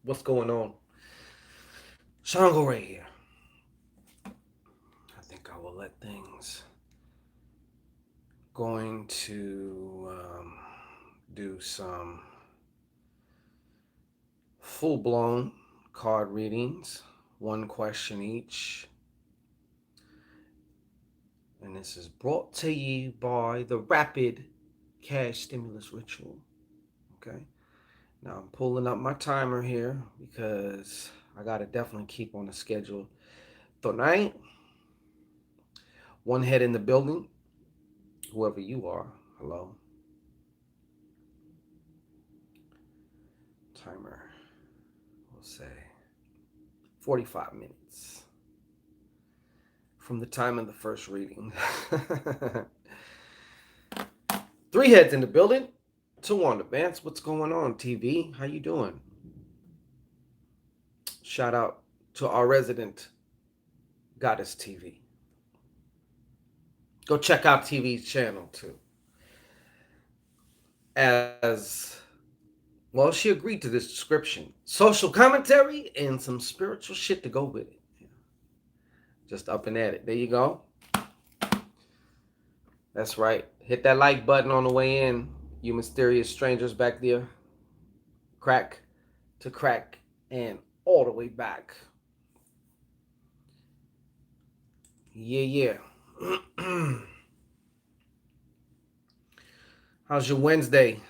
What's going on? CHANGO right here. I think I will let things going to do some full-blown card readings, one question each. And this is brought to you by the Rapid Cash Stimulus Ritual. Okay. Now I'm pulling up my timer here because I gotta definitely keep on the schedule tonight. One head in the building, whoever you are. Hello. Timer, we'll say 45 minutes from the time of the first reading. Three heads in the building, two on the bench. What's going on, TV? How you doing? Shout out to our resident Goddess TV. Go check out TV's channel too. As well, she agreed to this description. Social commentary and some spiritual shit to go with it. Just up and at it. There you go. That's right. Hit that like button on the way in, you mysterious strangers back there. Crack to crack and all the way back. Yeah. How's your Wednesday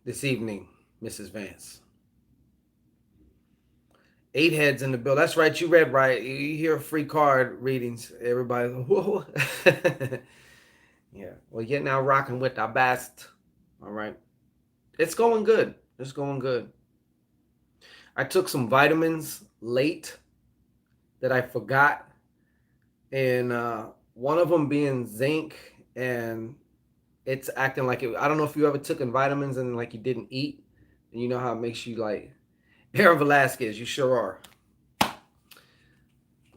this evening, Mrs. Vance? 8 heads in the bill. That's right. You read right. You hear free card readings. Everybody, whoa. Yeah. Well, you're now rocking with our best. All right. It's going good. It's going good. I took some vitamins late that I forgot. And one of them being zinc. And it's acting like it. I don't know if you ever took vitamins and like you didn't eat. And you know how it makes you like Aaron Velasquez, you sure are.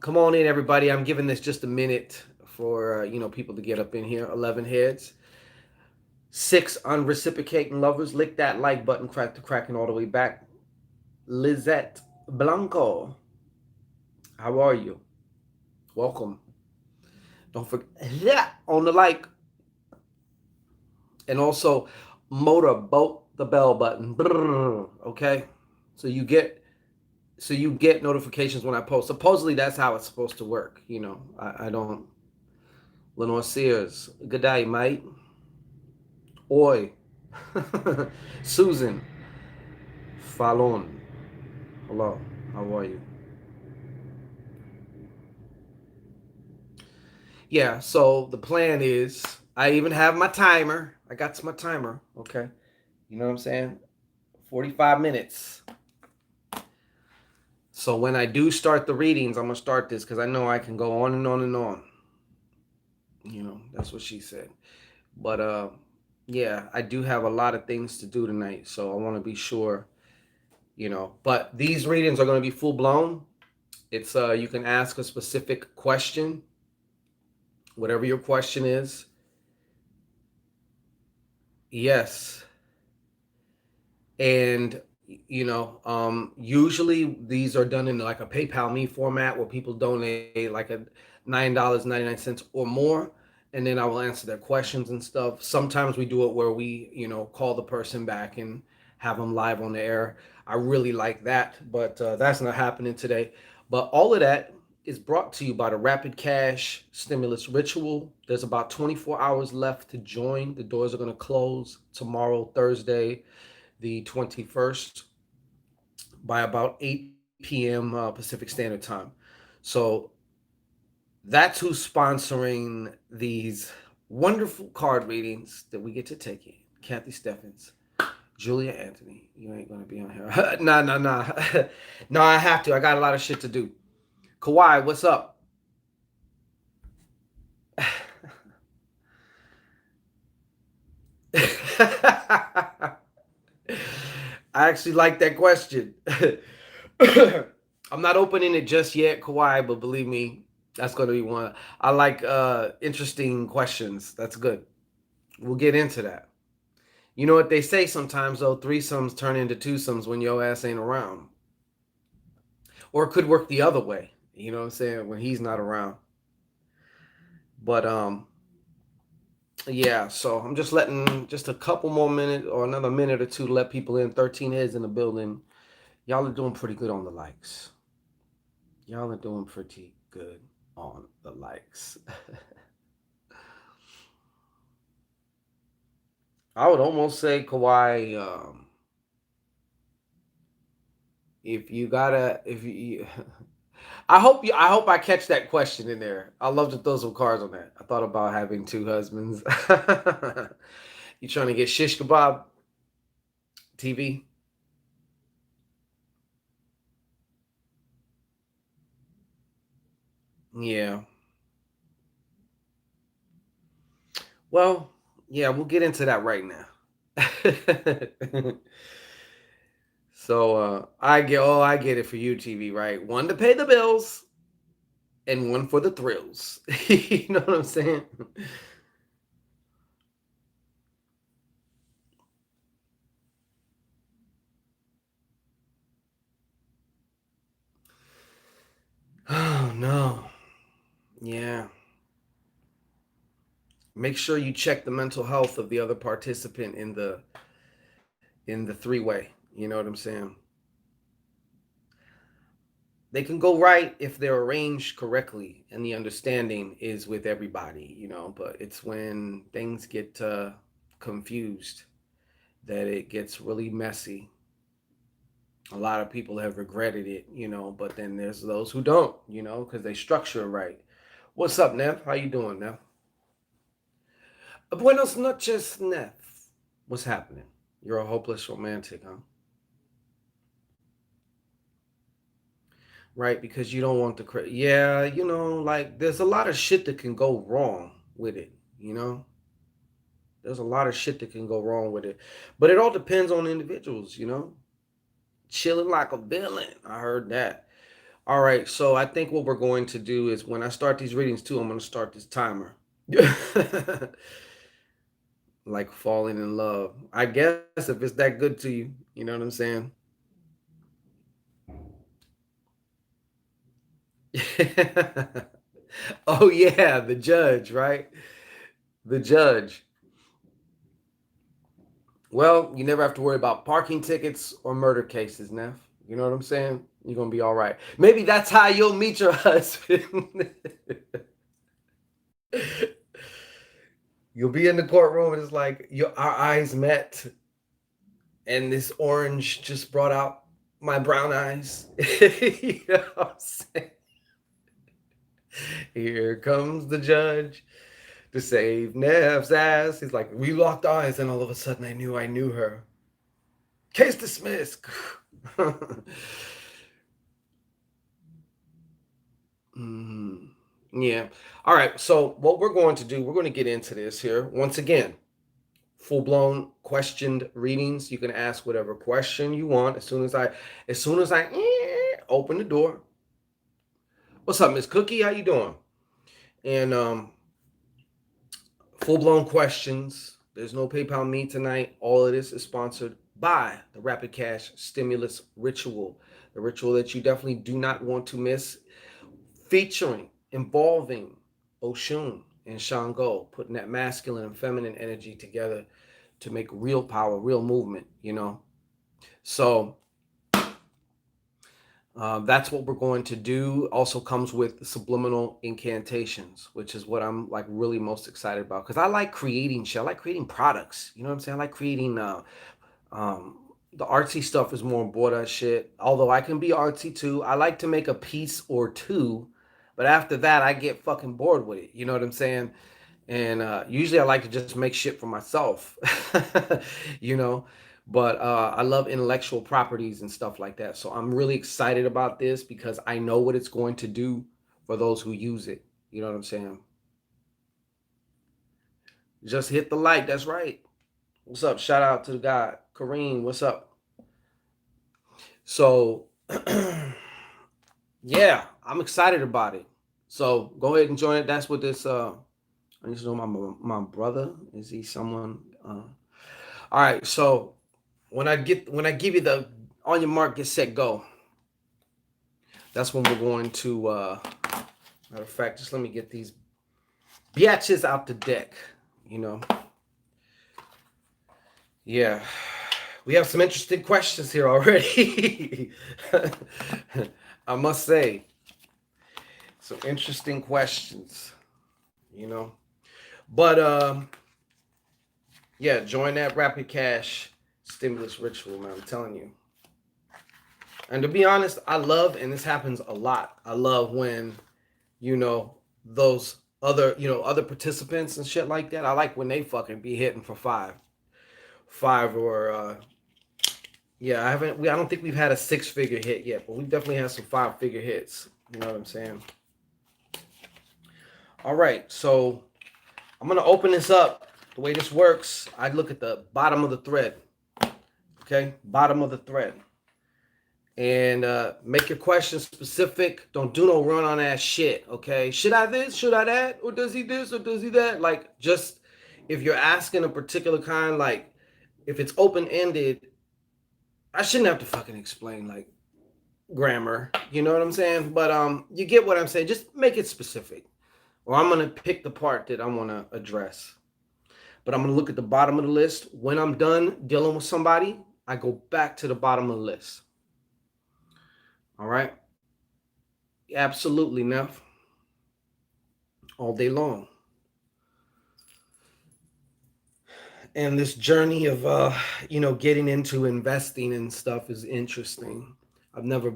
Come on in, everybody. I'm giving this just a minute for people to get up in here. 11 heads, 6 unreciprocating lovers. Lick that like button, crack the cracking all the way back. Lizette Blanco, how are you? Welcome. Don't forget on the like, and also motorboat the bell button. Okay, so you get notifications when I post. Supposedly that's how it's supposed to work. I don't. Lenore Sears, good day, mate. Oi, Susan, Fallon, hello, how are you? Yeah, so the plan is I even have my timer. I got my timer, okay? You know what I'm saying? 45 minutes. So when I do start the readings, I'm going to start this because I know I can go on and on and on. That's what she said. But yeah, I do have a lot of things to do tonight, so I want to be sure, But these readings are going to be full blown. It's you can ask a specific question, whatever your question is. Yes. And usually these are done in like a PayPal Me format where people donate like a $9.99 or more, and then I will answer their questions and stuff. Sometimes we do it where we call the person back and have them live on the air. I really like that, but that's not happening today. But all of that is brought to you by the Rapid Cash Stimulus Ritual. There's about 24 hours left to join. The doors are going to close tomorrow, Thursday, the 21st, by about 8 p.m. Pacific Standard Time. So that's who's sponsoring these wonderful card readings that we get to take in. Kathy Steffens, Julia Anthony. You ain't going to be on here. Nah. No, I have to. I got a lot of shit to do. Kawhi, what's up? I actually like that question. I'm not opening it just yet, Kawhi, but believe me, that's going to be one. I like interesting questions. That's good. We'll get into that. You know what they say sometimes, though? Threesomes turn into twosomes when your ass ain't around. or it could work the other way. You know what I'm saying? When he's not around. But yeah. So I'm just letting just a couple more minutes or another minute or two to let people in. 13 heads in the building. Y'all are doing pretty good on the likes. Y'all are doing pretty good on the likes. I would almost say Kawhi. If you gotta, if you, I hope I catch that question in there. I love to throw some cards on that. I thought about having two husbands. You trying to get shish kebab TV? Yeah. Well, yeah, we'll get into that right now. So I get it for you, TV, right? One to pay the bills and one for the thrills. You know what I'm saying? Oh no. Yeah. Make sure you check the mental health of the other participant in the three-way. You know what I'm saying? They can go right if they're arranged correctly and the understanding is with everybody, you know, but it's when things get confused that it gets really messy. A lot of people have regretted it, you know, but then there's those who don't, you know, because they structure it right. What's up, Nev? How you doing, Nev? Buenos noches, Nev. What's happening? You're a hopeless romantic, huh? Right? Because you don't want the yeah, you know, like there's a lot of shit that can go wrong with it, you know? There's a lot of shit that can go wrong with it. But it all depends on individuals, you know? Chilling like a villain. I heard that. All right, so I think what we're going to do is when I start these readings too, I'm going to start this timer. Like falling in love. I guess if it's that good to you, you know what I'm saying? Oh yeah, the judge, right? The judge. Well, you never have to worry about parking tickets or murder cases, Neff. You know what I'm saying? You're gonna be all right. Maybe that's how you'll meet your husband. You'll be in the courtroom and it's like our eyes met, and this orange just brought out my brown eyes. You know what I'm saying? Here comes the judge to save Neff's ass. He's like, we locked eyes, and all of a sudden I knew her. Case dismissed. Mm, yeah. All right. So what we're going to do, we're going to get into this here once again. Full blown questioned readings. You can ask whatever question you want as soon as I open the door. What's up, Miss Cookie? How you doing? And full blown questions. There's no PayPal me tonight. All of this is sponsored by the Rapid Cash Stimulus Ritual, the ritual that you definitely do not want to miss, featuring, involving OSHUN and CHANGO, putting that masculine and feminine energy together to make real power, real movement, you know? So that's what we're going to do. Also comes with subliminal incantations, which is what I'm like really most excited about because I like creating shit. I like creating products. You know what I'm saying? I like creating um, the artsy stuff is more border shit. Although I can be artsy too. I like to make a piece or two, but after that I get fucking bored with it. You know what I'm saying? And usually I like to just make shit for myself, you know. But I love intellectual properties and stuff like that. So I'm really excited about this because I know what it's going to do for those who use it. You know what I'm saying? Just hit the like. That's right. What's up? Shout out to the guy Kareem. What's up? So yeah, I'm excited about it. So go ahead and join it. That's what this. I need to know my brother. Is he someone? All right. So when I give you the on your mark, get set, go. That's when we're going to, matter of fact, just let me get these biatches out the deck, you know. Yeah. We have some interesting questions here already. I must say, some interesting questions, you know. But yeah, join that Rapid Cash stimulus ritual, man. I'm telling you. And to be honest, I love, and this happens a lot. I love when, you know, those other, you know, other participants and shit like that. I like when they fucking be hitting for five or yeah. I don't think we've had a 6-figure hit yet, but we've definitely had some 5-figure hits. You know what I'm saying? All right, so I'm gonna open this up. The way this works, I look at the bottom of the thread. Okay, bottom of the thread. And make your questions specific. Don't do no run on ass shit, okay? Should I this? Should I that? Or does he this? Or does he that? Like, just if you're asking a particular kind, like, if it's open-ended, I shouldn't have to fucking explain, like, grammar. You know what I'm saying? But you get what I'm saying. Just make it specific. Or I'm going to pick the part that I want to address. But I'm going to look at the bottom of the list. When I'm done dealing with somebody, I go back to the bottom of the list. All right? Absolutely, Neff. All day long. And this journey of, you know, getting into investing and stuff is interesting. I've never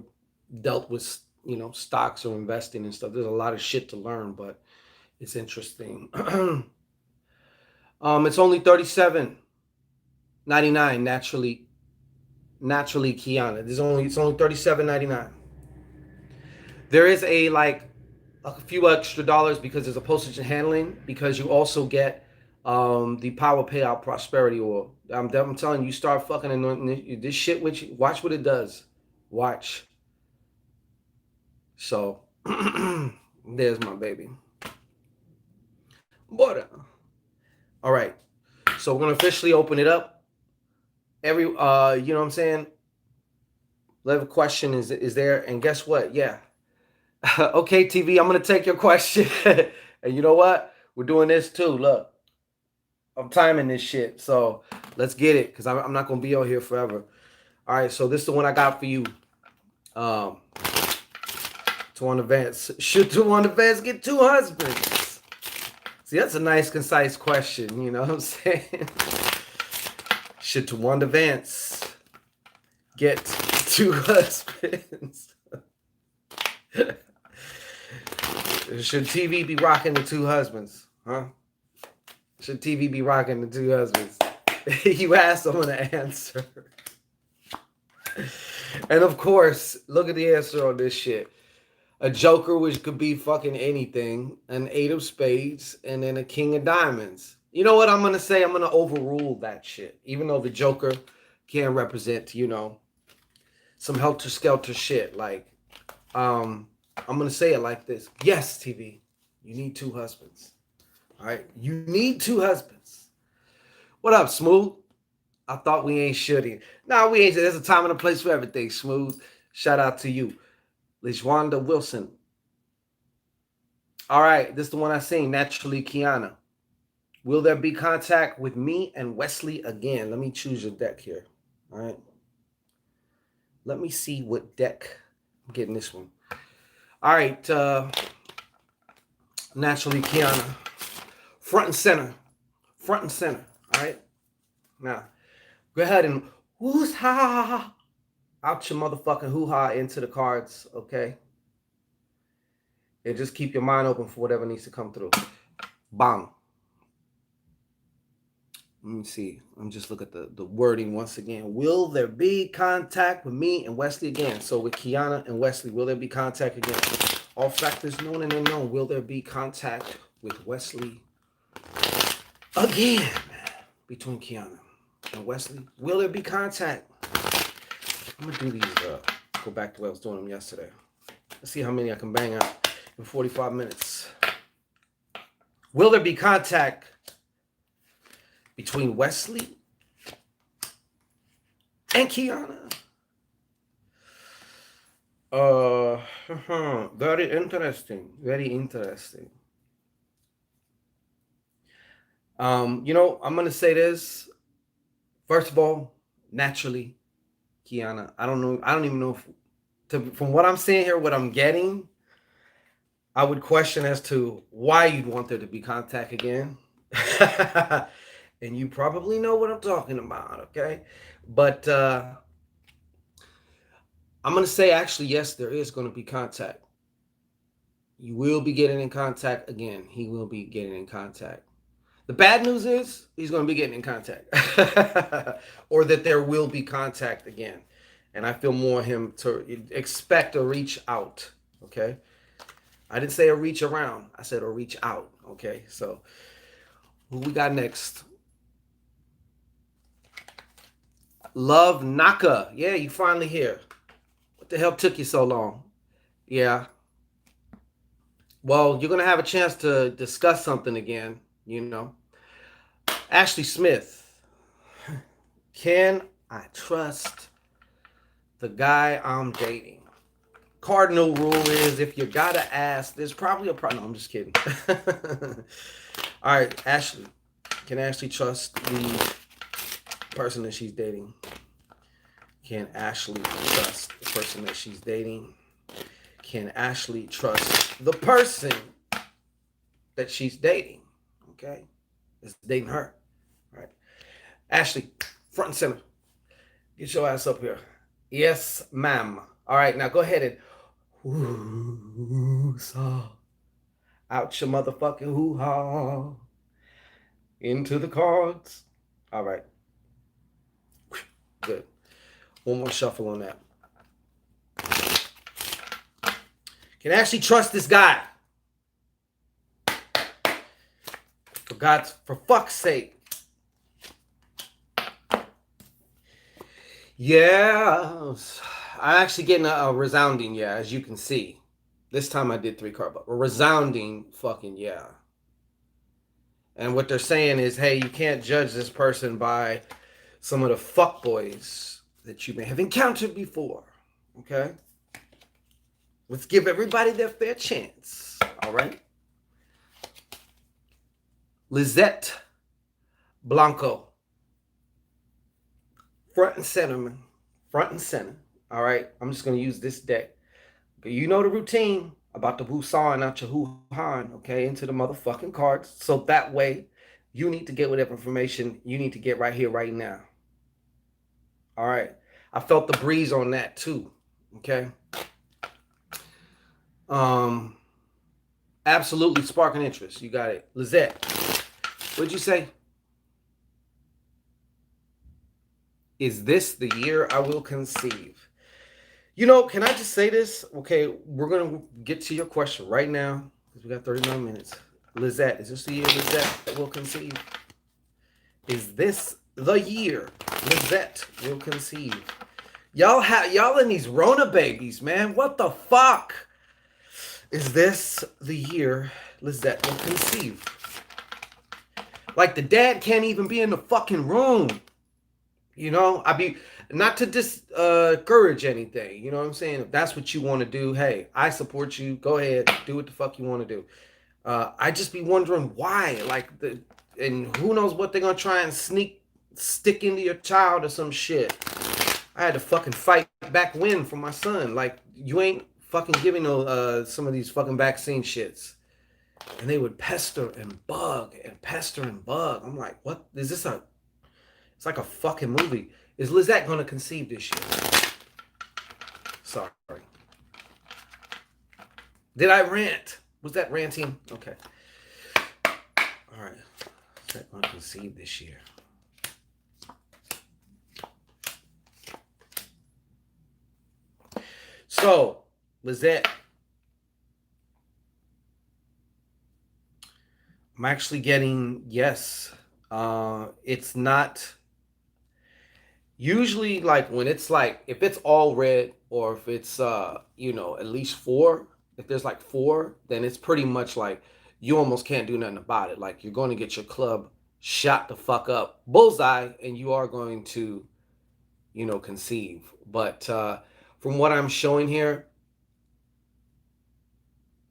dealt with, you know, stocks or investing and stuff. There's a lot of shit to learn, but it's interesting. It's only $37.99 naturally Kiana. It's only $37.99. There is a few extra dollars because there's a postage and handling, because you also get the Power Payout Prosperity Oil. I'm telling you, start fucking anointing this shit with you. Watch what it does. Watch. So there's my baby. But all right. So we're gonna officially open it up. You know what I'm saying? Level question is there, and guess what? Yeah. Okay, TV, I'm gonna take your question. And you know what? We're doing this too. Look, I'm timing this shit, so let's get it, because I'm not gonna be on here forever. All right, so this is the one I got for you. Tuan Vance. Should Tuan Vance get 2 husbands? See, that's a nice, concise question. You know what I'm saying? Should Tuan Vance get 2 husbands? Should TV be rocking the 2 husbands? Huh? Should TV be rocking the 2 husbands? You asked, I'm going to answer. And of course, look at the answer on this shit. A joker, which could be fucking anything, an 8 of spades, and then a king of diamonds. You know what I'm going to say? I'm going to overrule that shit. Even though the joker can represent, you know, some helter-skelter shit. Like, I'm going to say it like this. Yes, TV, you need 2 husbands. All right? You need 2 husbands. What up, Smooth? I thought we ain't shooting. No, we ain't. There's a time and a place for everything, Smooth. Shout out to you. LaJuanda Wilson. All right, this is the one I seen. Naturally, Kiana. Will there be contact with me and Wesley again? Let me choose your deck here. All right. Let me see what deck. I'm getting this one. All right. Naturally, Kiana. Front and center. Front and center. All right. Now, go ahead and who's-ha out your motherfucking hoo-ha into the cards, okay? And just keep your mind open for whatever needs to come through. Bang. Let me see. Let me just look at the wording once again. Will there be contact with me and Wesley again? So with Kiana and Wesley, will there be contact again? All factors known and unknown. Will there be contact with Wesley again? Between Kiana and Wesley, will there be contact? I'm gonna do these. Go back to what I was doing them yesterday. Let's see how many I can bang out in 45 minutes. Will there be contact between Wesley and Kiana? Uh, very interesting. Very interesting. I'm gonna say this. First of all, naturally, Kiana, I don't know. I don't even know if, from what I'm seeing here, what I'm getting, I would question as to why you'd want there to be contact again. And you probably know what I'm talking about, okay? But I'm gonna say actually, yes, there is gonna be contact. You will be getting in contact again. He will be getting in contact. The bad news is he's going to be getting in contact, or that there will be contact again. And I feel more him to expect a reach out. Okay, I didn't say a reach around. I said a reach out. Okay, so who we got next? Love Naka. Yeah, you finally here. What the hell took you so long? Yeah. Well, you're gonna have a chance to discuss something again. Ashley Smith. Can I trust the guy I'm dating? Cardinal rule is if you gotta ask, there's probably a problem. No, I'm just kidding. All right, Ashley. Can Ashley trust the person that she's dating? Can Ashley trust the person that she's dating? Can Ashley trust the person that she's dating? Okay? Is dating her. All right. Ashley, front and center. Get your ass up here. Yes, ma'am. All right, now go ahead and woo-saw out your motherfucking hoo-ha into the cards. All right. Good. One more shuffle on that. Can actually trust this guy. For fuck's sake. Yeah. I'm actually getting a resounding yeah, as you can see. This time I did 3 card, but a resounding fucking yeah. And what they're saying is, hey, you can't judge this person by some of the fuckboys that you may have encountered before. Okay? Let's give everybody their fair chance. All right? Lizette Blanco. Front and center, man. Front and center. All right? I'm just going to use this deck. But you know the routine about the woo-sawing out your hoo-han, okay, into the motherfucking cards. So that way, you need to get whatever information you need to get right here, right now. All right. I felt the breeze on that too. Okay. Absolutely sparking interest. You got it. Lizette, what'd you say? Is this the year I will conceive? Can I just say this? Okay, we're going to get to your question right now because we got 39 minutes. Lizette, is this the year Lizette will conceive? Is this the year Lizette will conceive? Y'all in these Rona babies, man. What the fuck? Is this the year Lizette will conceive? Like the dad can't even be in the fucking room. I be not to discourage anything. You know what I'm saying? If that's what you want to do, hey, I support you. Go ahead, do what the fuck you want to do. I just be wondering why, and who knows what they're gonna try and stick into your child or some shit. I had to fucking fight back when for my son. Like you ain't fucking giving no some of these fucking vaccine shits. And they would pester and bug and pester and bug. I'm like, what is this it's like a fucking movie. Is Lizette gonna conceive this shit? Sorry. Did I rant? Was that ranting? Okay. All right. Lizette gonna conceive this year. So, Lizette, I'm actually getting yes. It's not usually like when it's like if it's all red or if it's at least 4. If there's like 4, then it's pretty much like you almost can't do nothing about it. Like you're going to get your club shot the fuck up, bullseye, and you are going to conceive. But from what I'm showing here,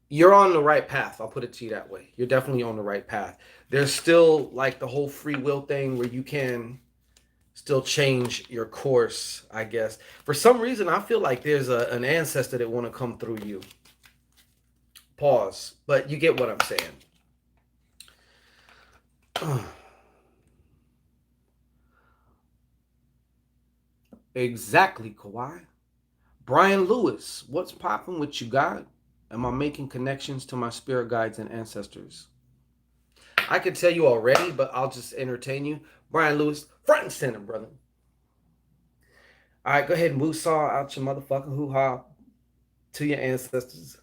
you're on the right path. I'll put it to you that way. You're definitely on the right path. There's still like the whole free will thing where you can still change your course, I guess. For some reason, I feel like there's an ancestor that want to come through you. Pause. But you get what I'm saying. Exactly, Kawhi. Brian Lewis, what's popping with you, God? Am I making connections to my spirit guides and ancestors? I could tell you already, but I'll just entertain you. Brian Lewis, front and center, brother. All right, go ahead and woo-saw out your motherfucking hoo-ha to your ancestors.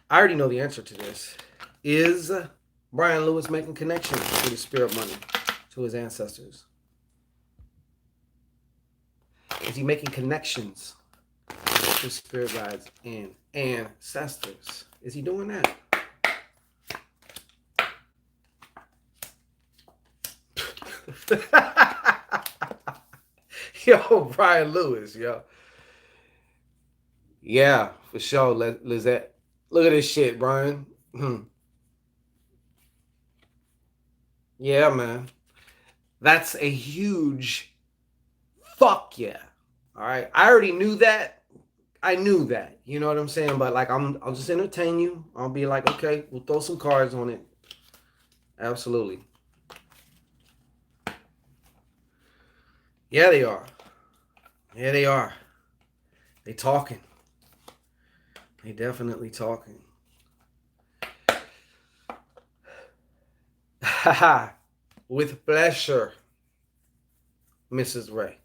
I already know the answer to this. Is Brian Lewis making connections with his spirit money to his ancestors? Is he making connections to spirit guides and ancestors? Is he doing that? Yo, Brian Lewis, yo. Yeah, for sure, Lizette. Look at this shit, Brian. Yeah, man. That's a huge fuck yeah. All right. I already knew that. I knew that. You know what I'm saying? But like I'll just entertain you. I'll be like, okay, we'll throw some cards on it. Absolutely. Yeah, they are. Yeah, they are. They talking. They definitely talking. Haha. With pleasure, Mrs. Ray.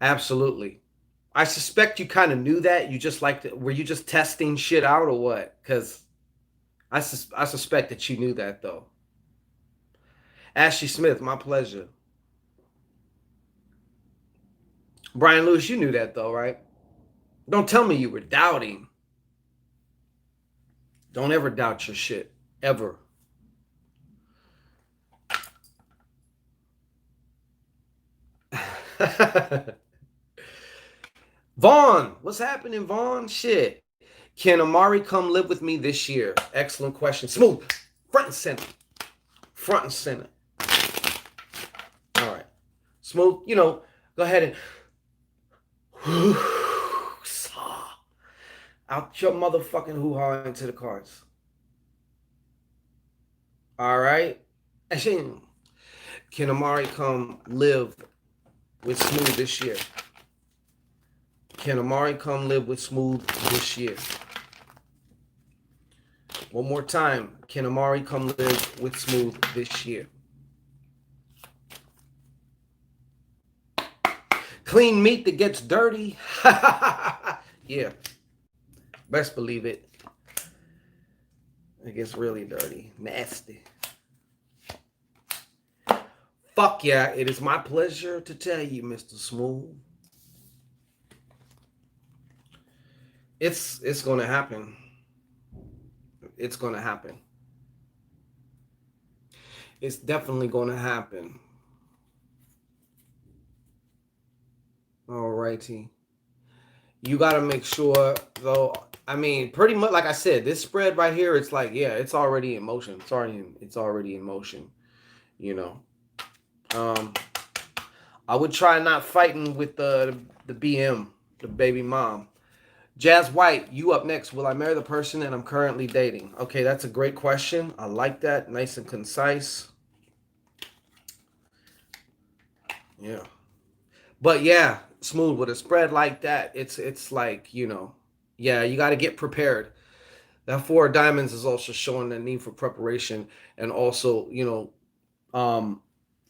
Absolutely. I suspect you kind of knew that. You just like were you just testing shit out or what? Because I suspect that you knew that though. Ashley Smith, my pleasure. Brian Lewis, you knew that though, right? Don't tell me you were doubting. Don't ever doubt your shit. Ever. Vaughn, what's happening, Vaughn? Shit. Can Amari come live with me this year? Excellent question. Smooth. Front and center. Front and center. All right. Smooth, go ahead and out your motherfucking hoo-ha into the cards. All right. Can Amari come live with Smooth this year? Can Amari come live with Smooth this year? One more time. Can Amari come live with Smooth this year? Clean meat that gets dirty. Yeah. Best believe it. It gets really dirty. Nasty. Fuck yeah. It is my pleasure to tell you, Mr. Smooth. It's going to happen. It's going to happen. It's definitely going to happen. All righty. You got to make sure, though. I mean, pretty much, like I said, this spread right here, it's like, yeah, it's already in motion. It's already in motion. I would try not fighting with the BM, the baby mom. Jazz White, you up next. Will I marry the person that I'm currently dating? Okay, that's a great question. I like that. Nice and concise. Yeah. But yeah, Smooth, with a spread like that, it's like, yeah, you got to get prepared. That four of diamonds is also showing the need for preparation, and also,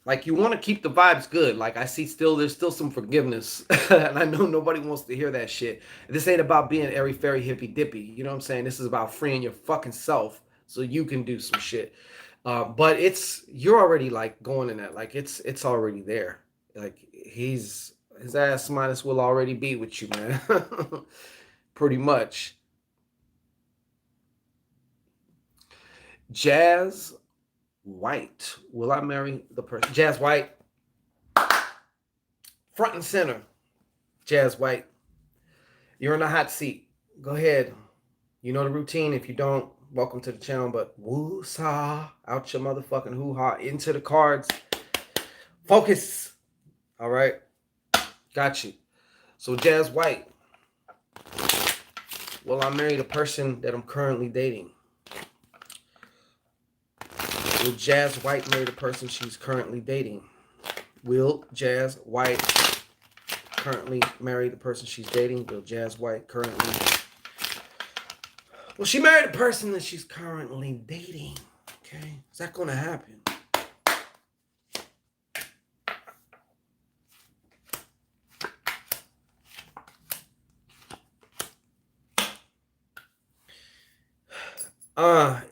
like you want to keep the vibes good. Like I see there's still some forgiveness. And I know nobody wants to hear that shit. This ain't about being airy fairy hippy dippy. You know what I'm saying? This is about freeing your fucking self so you can do some shit. But you're already like going in that. Like it's already there. Like his ass minus will already be with you, man. Pretty much. Jazz White. Will I marry the person? Jazz White. Front and center. Jazz White. You're in the hot seat. Go ahead. You know the routine. If you don't, welcome to the channel. But woo saw out your motherfucking hoo ha into the cards. Focus. All right. Got you. So Jazz White. Will I marry the person that I'm currently dating? Will Jazz White marry the person she's currently dating? Will Jazz White currently marry the person she's dating? Will Jazz White currently... Will she marry the person that she's currently dating? Okay. Is that going to happen?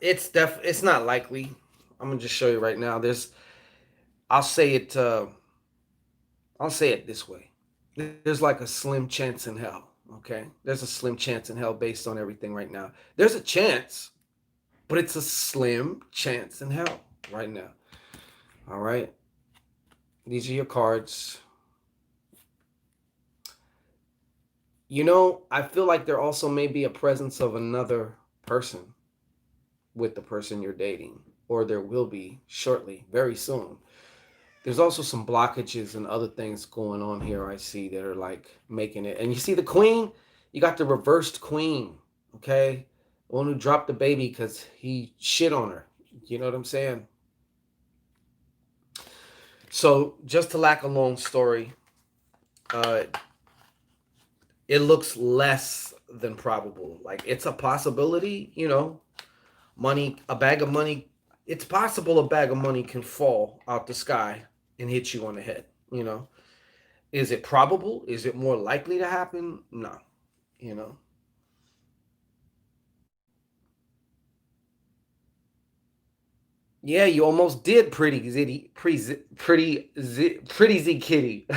It's not likely. I'm gonna just show you right now. I'll say it this way. There's like a slim chance in hell. Okay. There's a slim chance in hell based on everything right now. There's a chance, but it's a slim chance in hell right now. All right. These are your cards. You know, I feel like there also may be a presence of another person with the person you're dating, or there will be shortly, very soon. There's also some blockages and other things going on here I see that are like making it. And you see the queen, you got the reversed queen, okay? The one who dropped the baby because he shit on her. You know what I'm saying? So just to lack a long story, it looks less than probable. Like it's a possibility, you know, money, a bag of money. It's possible a bag of money can fall out the sky and hit you on the head, you know. Is it probable? Is it more likely to happen? No, you know. Yeah, you almost did, pretty zitty, pretty z kitty.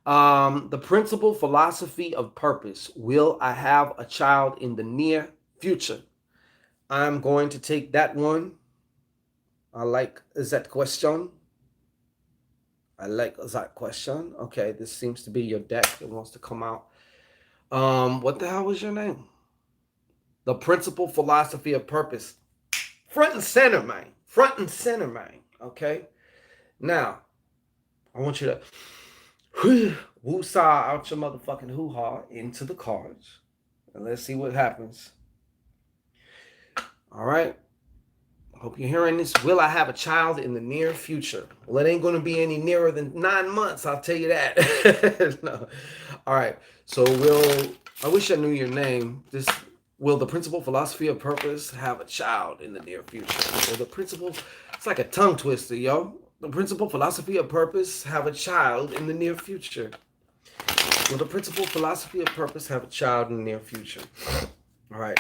The principle philosophy of purpose. Will I have a child in the near future? I'm going to take that one. I like that question. I like that question. Okay, this seems to be your deck that wants to come out. What the hell was your name? The principle philosophy of purpose. Front and center, man. Front and center, man. Okay. Now, I want you to woo-saw out your motherfucking hoo-ha into the cards. And let's see what happens. All right. Hope you're hearing this. Will I have a child in the near future? Well, it ain't going to be any nearer than 9 months, I'll tell you that. No. All right. So I wish I knew your name. Will the principal philosophy of purpose have a child in the near future? Will the principal, it's like a tongue twister, yo. The principal philosophy of purpose have a child in the near future? Will the principal philosophy of purpose have a child in the near future? All right.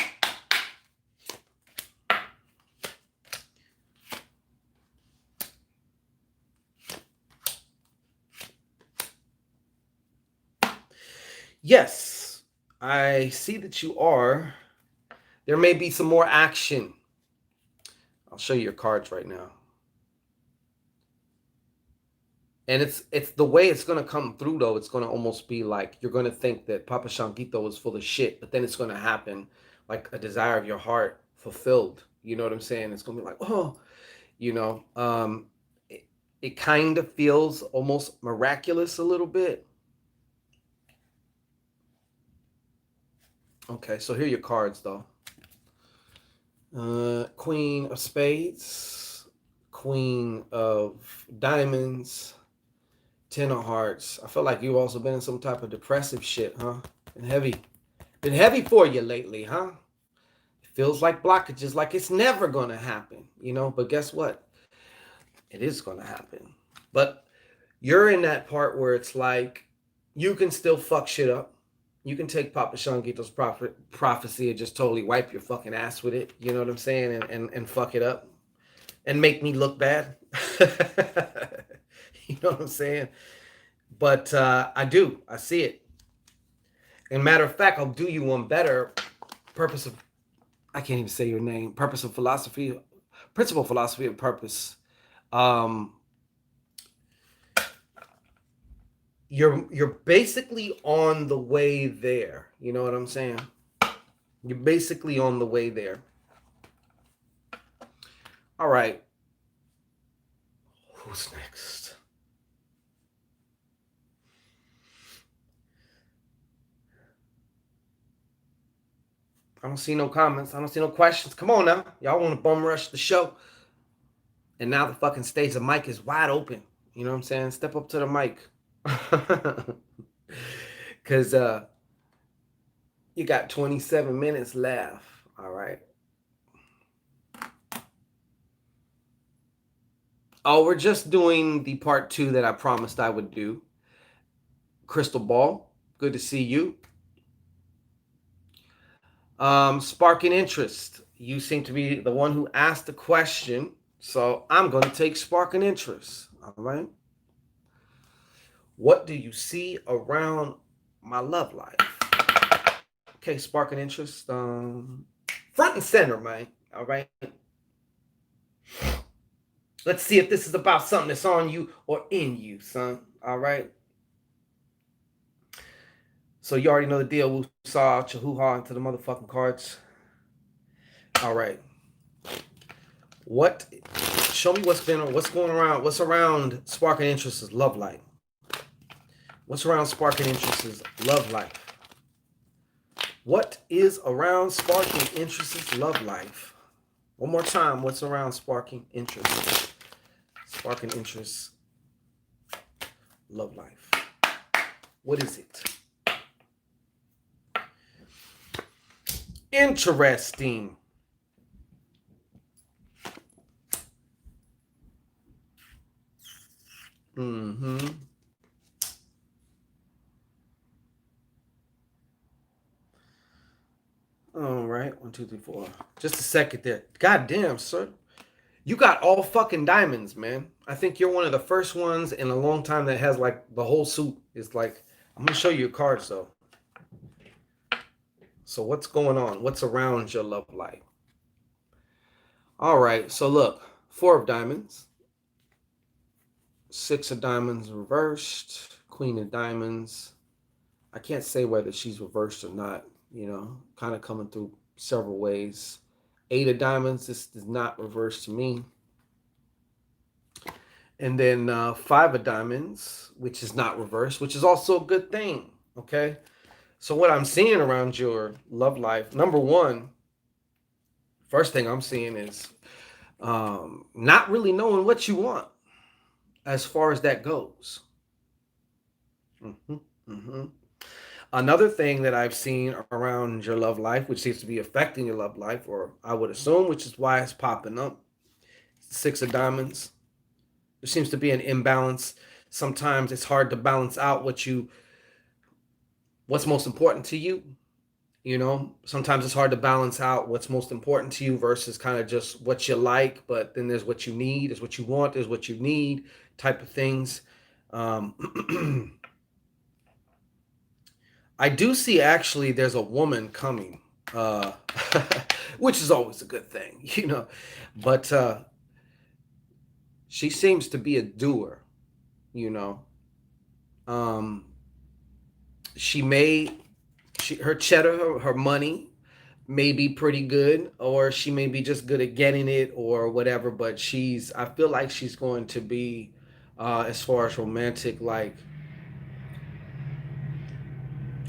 Yes, I see that you are. There may be some more action. I'll show you your cards right now. And it's the way it's gonna come through though. It's gonna almost be like you're gonna think that Papa Shanquito is full of shit, but then it's gonna happen like a desire of your heart fulfilled. You know what I'm saying? It's gonna be like, oh, you know, it kind of feels almost miraculous a little bit. Okay, so here are your cards though. Queen of Spades, Queen of Diamonds, Ten of Hearts. I feel like you've also been in some type of depressive shit, huh? Been heavy for you lately, huh? It feels like blockages, like it's never gonna happen, you know. But guess what? It is gonna happen. But you're in that part where it's like you can still fuck shit up. You can take Papa Shanquito's prophecy and just totally wipe your fucking ass with it. You know what I'm saying? And fuck it up and make me look bad. You know what I'm saying? But I see it. And matter of fact, I'll do you one better. I can't even say your name. Principal philosophy of purpose. You're basically on the way there. You know what I'm saying? You're basically on the way there. All right. Who's next? I don't see no comments. I don't see no questions. Come on now. Y'all want to bum rush the show. And now the fucking stage, the mic is wide open. You know what I'm saying? Step up to the mic. Because you got 27 minutes left. All right. Oh, we're just doing the part 2 that I promised I would do. Crystal Ball, good to see you. Sparking interest. You seem to be the one who asked the question, so I'm going to take sparking interest. All right. What do you see around my love life? Okay, sparking interest. Front and center, man. All right. Let's see if this is about something that's on you or in you, son. All right. So you already know the deal. Woo saw Chahuha into the motherfucking cards. All right. What? Show me what's going around. What's around sparking interest's love life? What's around sparking interest's love life? What is around sparking interest's love life? One more time. What's around sparking interest? Sparking interest love life. What is it? Interesting. Mm-hmm. All right. 1, 2, 3, 4. Just a second there. God damn, sir. You got all fucking diamonds, man. I think you're one of the first ones in a long time that has like the whole suit. Is like, I'm gonna show you your cards though. So what's going on? What's around your love life? All right. So look, 4 of diamonds, 6 of diamonds reversed, Queen of diamonds. I can't say whether she's reversed or not. You know, kind of coming through several ways. 8 of diamonds. This is not reversed to me. And then 5 of diamonds, which is not reversed, which is also a good thing. Okay. So what I'm seeing around your love life, number one, first thing I'm seeing is not really knowing what you want as far as that goes. Mm-hmm, mm-hmm. Another thing that I've seen around your love life, which seems to be affecting your love life, or I would assume, which is why it's popping up, 6 of diamonds. There seems to be an imbalance. Sometimes it's hard to balance out what's most important to you. You know, sometimes it's hard to balance out what's most important to you versus kind of just what you like, but then there's what you need, there's what you want, there's what you need type of things. I do see actually there's a woman coming, uh, which is always a good thing, you know, but she seems to be a doer, you know. Um, she may, her cheddar, her money may be pretty good, or she may be just good at getting it or whatever, but I feel like she's going to be, as far as romantic, like,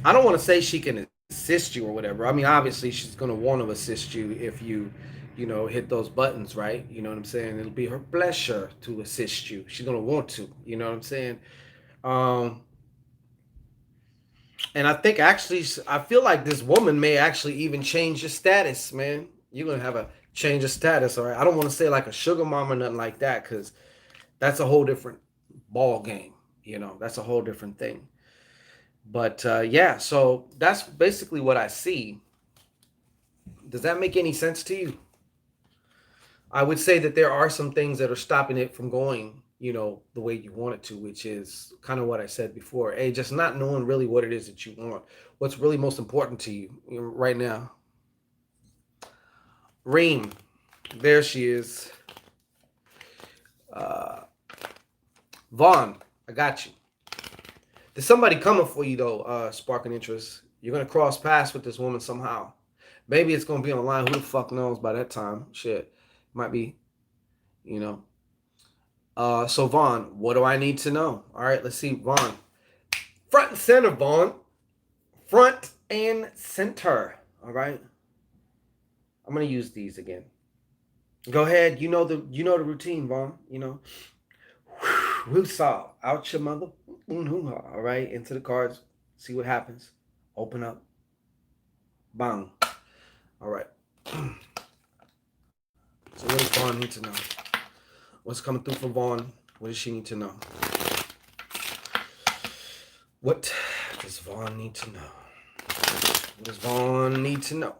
I don't want to say she can assist you or whatever. I mean, obviously, she's going to want to assist you if you hit those buttons, right? You know what I'm saying? It'll be her pleasure to assist you. She's going to want to, you know what I'm saying? Um, and I think actually, I feel like this woman may actually even change your status, man. You're going to have a change of status, all right? I don't want to say like a sugar mama or nothing like that, because that's a whole different ball game. You know, that's a whole different thing. But yeah, so that's basically what I see. Does that make any sense to you? I would say that there are some things that are stopping it from going, the way you want it to, which is kind of what I said before. Hey, just not knowing really what it is that you want. What's really most important to you, right now. Reem, there she is. Uh, Vaughn, I got you. There's somebody coming for you though, sparking interest. You're gonna cross paths with this woman somehow. Maybe it's gonna be online. Who the fuck knows by that time? Shit, might be, you know. So Vaughn, what do I need to know? All right, let's see, Vaughn. Front and center, Vaughn. Front and center. All right. I'm gonna use these again. Go ahead. You know the routine, Vaughn. Woosah. Out your mother. All right. Into the cards. See what happens. Open up. Bang. All right. So what does Vaughn need to know? What's coming through for Vaughn? What does she need to know? What does Vaughn need to know? What does Vaughn need to know?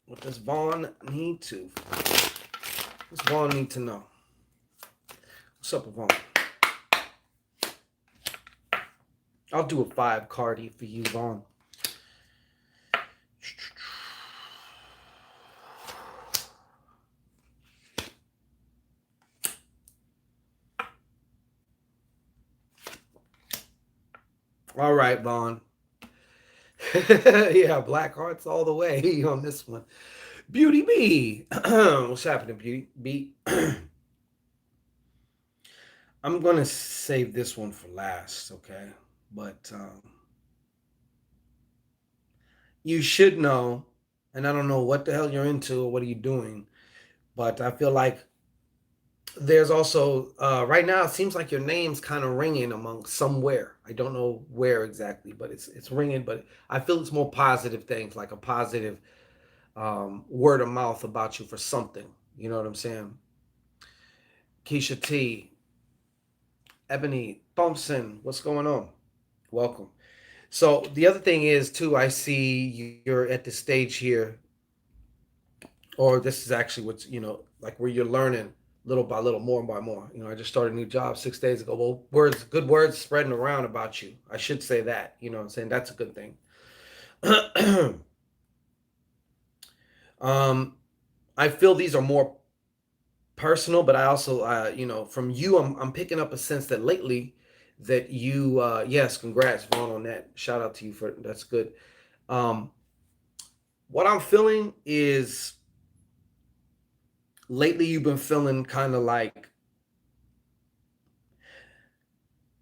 What does Vaughn need to? What does Vaughn need to know? What's up with Vaughn? I'll do a 5 cardie for you, Vaughn. All right, Vaughn. Yeah, black hearts all the way on this one. Beauty B. What's happening, Beauty B? I'm going to save this one for last, okay? But you should know, and I don't know what the hell you're into or what are you doing, but I feel like there's also right now it seems like your name's kind of ringing among somewhere. I don't know where exactly, but it's ringing. But I feel it's more positive things, like a positive word of mouth about you for something. You know what I'm saying? Keisha T, Ebony Thompson, what's going on? Welcome. So the other thing is too, I see you're at the stage here, or this is actually what's like where you're learning little by little, more and by more. I just started a new job 6 days ago. Well, good words spreading around about you. I should say that. You know what I'm saying? That's a good thing. um, I feel these are more personal, but I also, from you, I'm picking up a sense that lately that you, yes, congrats, Vaughn, on that. Shout out to you for that's good. Um, what I'm feeling is lately you've been feeling kind of like,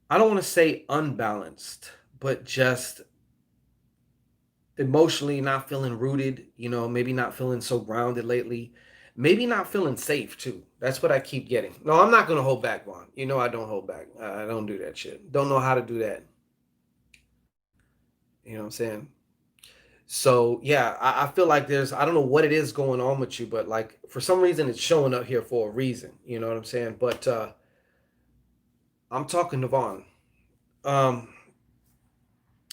I don't want to say unbalanced, but just emotionally not feeling rooted, maybe not feeling so grounded lately, maybe not feeling safe too. That's what I keep getting. No, I'm not going to hold back, Vaughn. I don't hold back. I don't do that shit. Don't know how to do that. You know what I'm saying? So, yeah, I feel like I don't know what it is going on with you, but like for some reason it's showing up here for a reason. You know what I'm saying? But I'm talking to Vaughn. Um,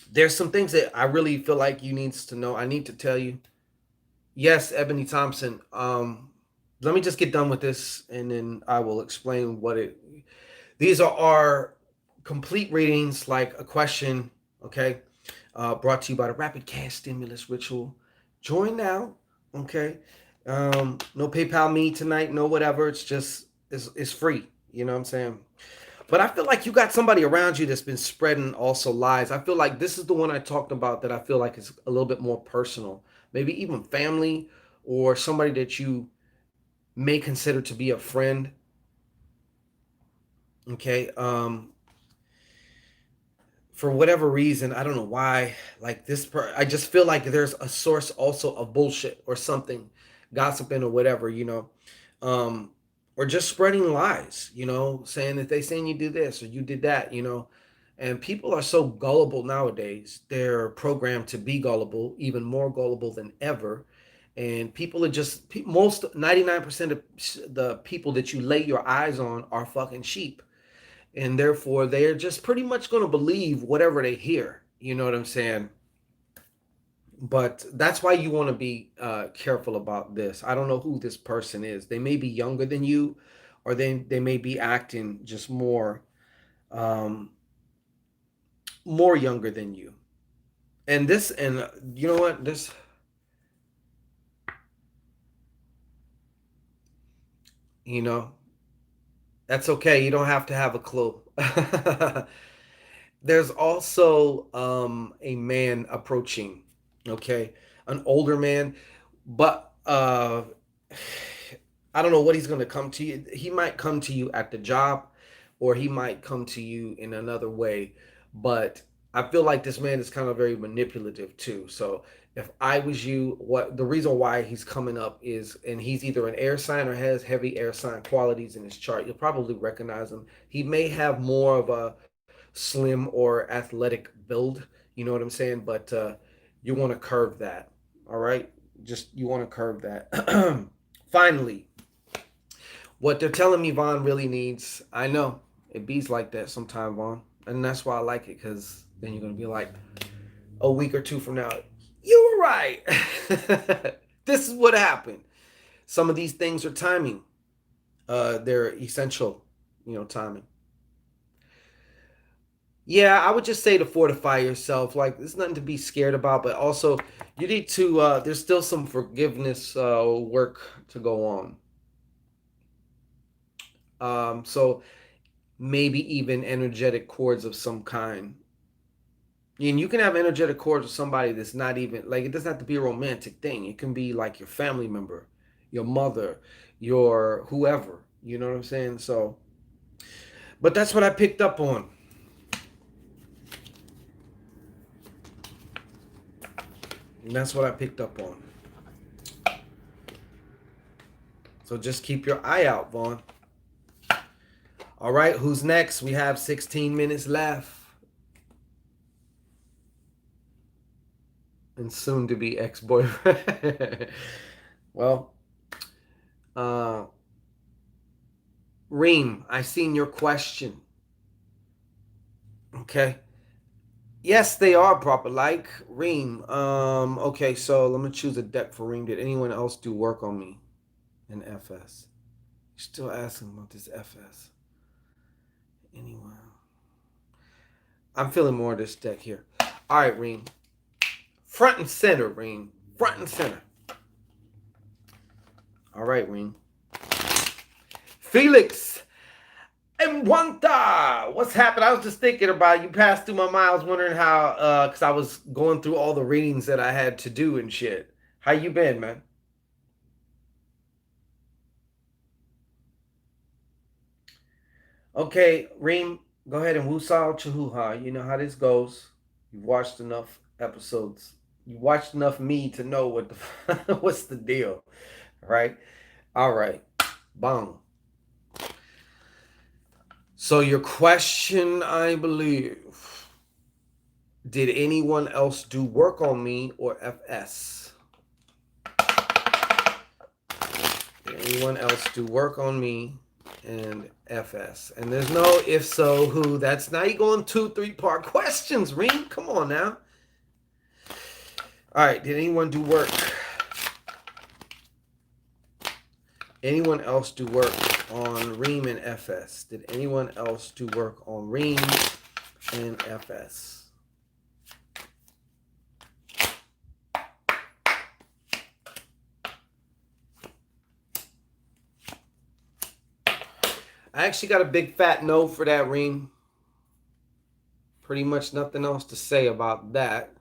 there's some things that I really feel like you needs to know. I need to tell you. Yes, Ebony Thompson. Let me just get done with this, and then I will explain what it. These are our complete readings, like a question. Okay, brought to you by the Rapid Cash Stimulus Ritual. Join now. Okay, no PayPal me tonight. No whatever. It's just it's free. You know what I'm saying? But I feel like you got somebody around you that's been spreading also lies. I feel like this is the one I talked about that I feel like is a little bit more personal. Maybe even family or somebody that you may consider to be a friend. Okay. For whatever reason, I don't know why, like I just feel like there's a source also of bullshit or something, gossiping or whatever, um, or just spreading lies, saying that they saying you do this or you did that, and people are so gullible nowadays. They're programmed to be gullible, even more gullible than ever. And people are just most 99% of the people that you lay your eyes on are fucking sheep, and therefore they're just pretty much going to believe whatever they hear. You know what I'm saying? But that's why you want to be careful about this. I don't know who this person is. They may be younger than you, or they may be acting just um, more younger than you. And you know what? You know, that's okay. You don't have to have a clue. There's also a man approaching, okay? An older man. But I don't know what he's going to come to you. He might come to you at the job, or he might come to you in another way. But I feel like this man is kind of very manipulative too. So if I was you, what the reason why he's coming up is, and he's either an air sign or has heavy air sign qualities in his chart. You'll probably recognize him. He may have more of a slim or athletic build. You know what I'm saying? But you want to curve that. All right, just you want to curve that. Finally, what they're telling me Vaughn really needs, I know it bees like that sometime, Vaughn, and that's why I like it, because then you're gonna be like a week or two from now, you were right. This is what happened. Some of these things are timing. They're essential, timing. Yeah, I would just say to fortify yourself. Like, there's nothing to be scared about, but also you need to. There's still some forgiveness work to go on. So maybe even energetic chords of some kind. And you can have energetic chords with somebody that's not even like, it doesn't have to be a romantic thing. It can be like your family member, your mother, your whoever. You know what I'm saying? So, but that's what I picked up on. And that's what I picked up on. So just keep your eye out, Vaughn. All right, who's next? We have 16 minutes left. And soon to be ex-boyfriend. Well, Reem, I seen your question. Okay. Yes, they are proper. Like Reem. Okay, so let me choose a deck for Reem. Did anyone else do work on me in FS? You're still asking about this FS. Anyone? I'm feeling more of this deck here. All right, Reem. Front and center, Reem. Front and center. All right, Reem. Felix and Wanta. What's happened? I was just thinking about you. Passed through my mind. I was wondering how, because I was going through all the readings that I had to do and shit. How you been, man? Okay, Reem, go ahead and woosah chahuha. You know how this goes. You've watched enough episodes. You watched enough me to know what the what's the deal, right? All right, boom. So your question, I believe, did anyone else do work on me or FS? Did anyone else do work on me and FS? And there's no if so, who. That's now you're going 2-3 part questions, Reem. Come on now. All right, did anyone do work? Anyone else do work on Reem and FS? Did anyone else do work on Reem and FS? I actually got a big fat no for that, Reem. Pretty much nothing else to say about that.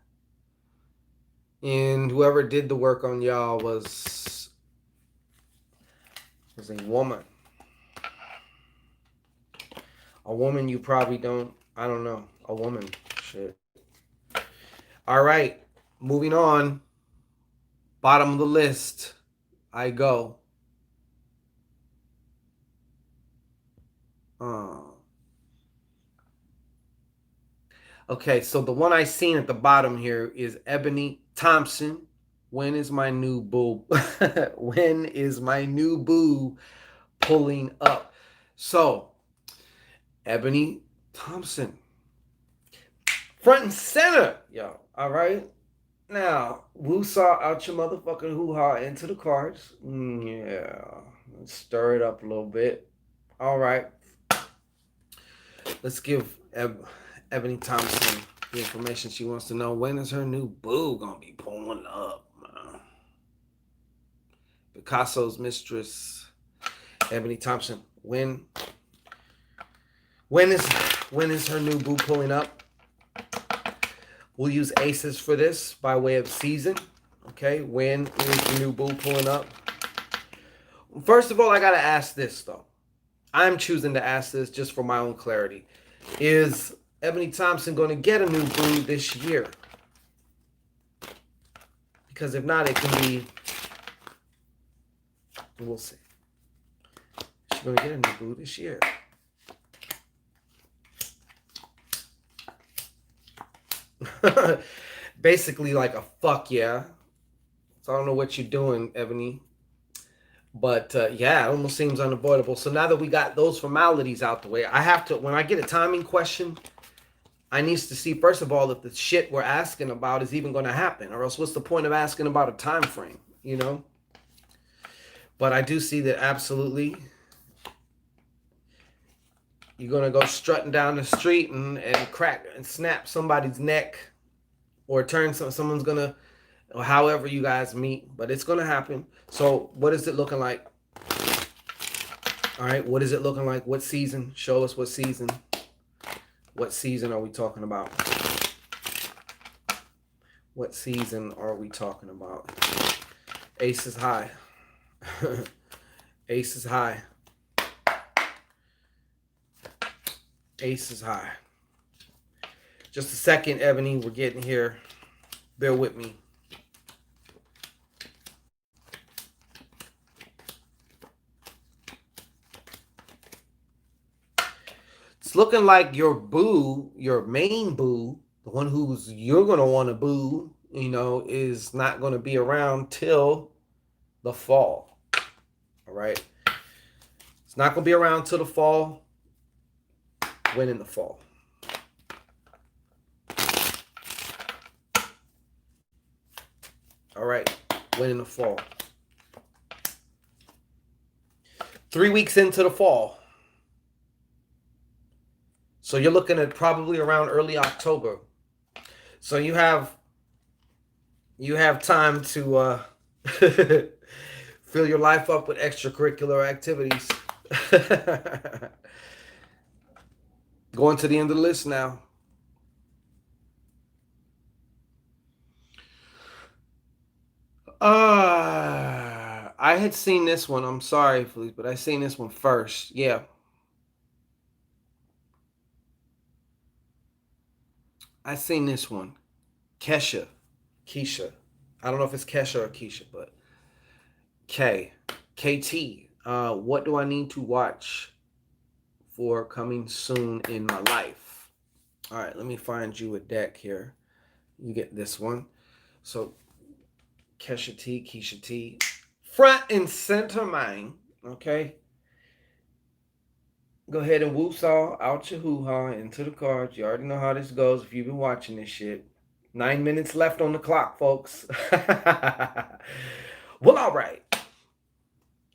And whoever did the work on y'all was a woman. A woman you probably don't, I don't know. A woman. Shit. All right. Moving on. Bottom of the list. I go. Okay, so the one I seen at the bottom here is Ebony Thompson. When is my new boo? When is my new boo pulling up? So, Ebony Thompson. Front and center, yo. All right. Now, woosah out your motherfucking hoo-ha into the cards. Yeah. Let's stir it up a little bit. All right. Let's give Ebony Thompson the information she wants to know. When is her new boo gonna be pulling up, man? Picasso's mistress, Ebony Thompson. When is her new boo pulling up? We'll use aces for this by way of season. Okay, when is the new boo pulling up? First of all, I gotta ask this though. I'm choosing to ask this just for my own clarity. Is Ebony Thompson going to get a new boo this year? Because if not, it can be. We'll see. She's going to get a new boo this year. Basically, like a fuck yeah. So I don't know what you're doing, Ebony. But yeah, it almost seems unavoidable. So now that we got those formalities out the way, I have to, when I get a timing question, I needs to see, first of all, if the shit we're asking about is even going to happen, or else what's the point of asking about a time frame, you know? But I do see that absolutely you're going to go strutting down the street and crack and snap somebody's neck, or turn someone's going to, or however you guys meet, but it's going to happen. So what is it looking like? All right, what is it looking like? What season? Show us what season. What season are we talking about? What season are we talking about? Ace is high. Ace is high. Ace is high. Just a second, Ebony. We're getting here. Bear with me. It's looking like your boo, your main boo, the one who's you're going to want to boo, you know, is not going to be around till the fall. All right. It's not going to be around till the fall. When in the fall? All right. When in the fall? 3 weeks into the fall. So you're looking at probably around early October. So you have time to fill your life up with extracurricular activities. Going to the end of the list now. I had seen this one. I'm sorry, please, but I seen this one first. Yeah. I seen this one. Keisha. I don't know if it's Kesha or Keisha, but KT. What do I need to watch for coming soon in my life? All right, let me find you a deck here. You get this one. So Keisha T, front and center, man. Okay. Go ahead and woo-saw out your hoo-ha into the cards. You already know how this goes if you've been watching this shit. 9 minutes left on the clock, folks. Well, all right.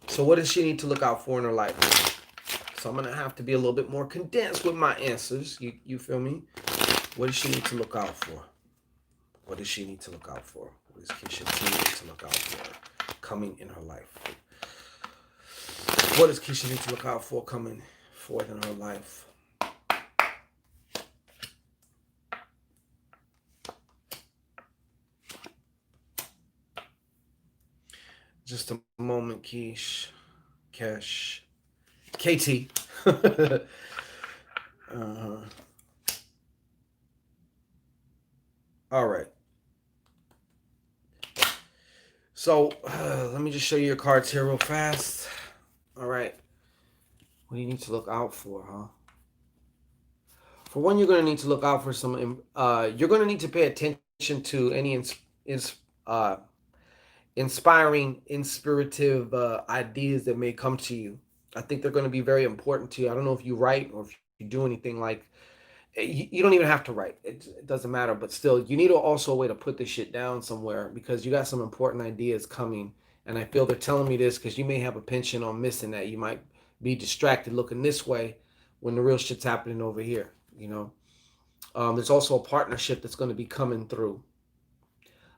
So what does she need to look out for in her life? So I'm going to have to be a little bit more condensed with my answers. You feel me? What does she need to look out for? What does she need to look out for? What does Keisha T need to look out for coming in her life? What does Keisha need to look out for coming forth in her life? Just a moment, Kesh, KT. All right. So let me just show you your cards here real fast. All right. What do you need to look out for, huh? For one, you're going to need to look out for some. You're going to need to pay attention to any inspiring, inspirative ideas that may come to you. I think they're going to be very important to you. I don't know if you write or if you do anything like. You don't even have to write. It doesn't matter. But still, you need also a way to put this shit down somewhere because you got some important ideas coming. And I feel they're telling me this because you may have a penchant on missing that. You might be distracted looking this way when the real shit's happening over here. You know, there's also a partnership that's going to be coming through.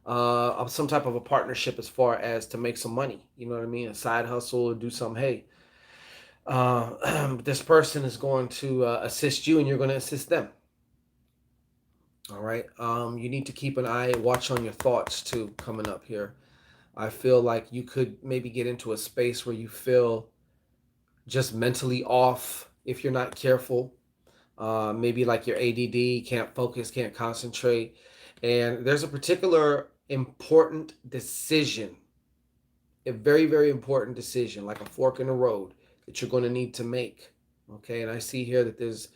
Some type of a partnership as far as to make some money. You know what I mean? A side hustle or do something. Hey, this person is going to assist you and you're going to assist them. All right. You need to keep an eye, watch on your thoughts too, coming up here. I feel like you could maybe get into a space where you feel just mentally off if you're not careful. Maybe like your ADD, can't focus, can't concentrate. And there's a particular important decision, a very, very important decision, like a fork in the road that you're going to need to make. Okay. And I see here that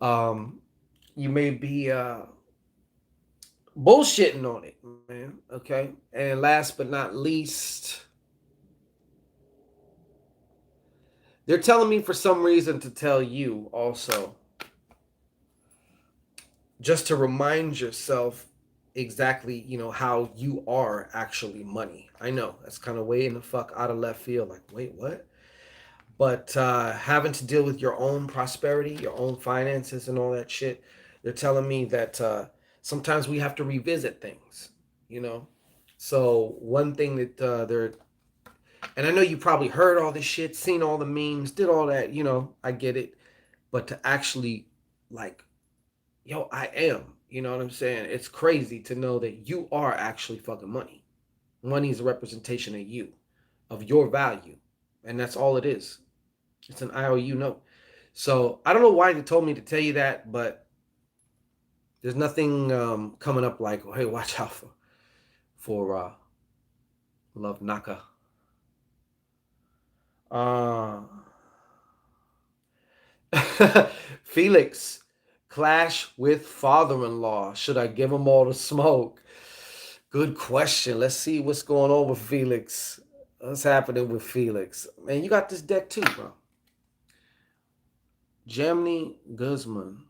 um, you may be bullshitting on it, man. Okay. And last but not least, they're telling me for some reason to tell you also, just to remind yourself exactly, how you are actually money. I know that's kind of way in the fuck out of left field. Like, wait, what? But having to deal with your own prosperity, your own finances, and all that shit, they're telling me that sometimes we have to revisit things, you know? So, one thing that and I know you probably heard all this shit, seen all the memes, did all that, I get it. But to actually, like, yo, I am. You know what I'm saying? It's crazy to know that you are actually fucking money. Money is a representation of you, of your value. And that's all it is. It's an IOU note. So I don't know why they told me to tell you that, but there's nothing coming up like, oh, hey, watch out for Love Naka. Uh, Felix, clash with father-in-law. Should I give him all the smoke? Good question. Let's see what's going on with Felix. What's happening with Felix? Man, you got this deck too, bro. Gemini Guzman.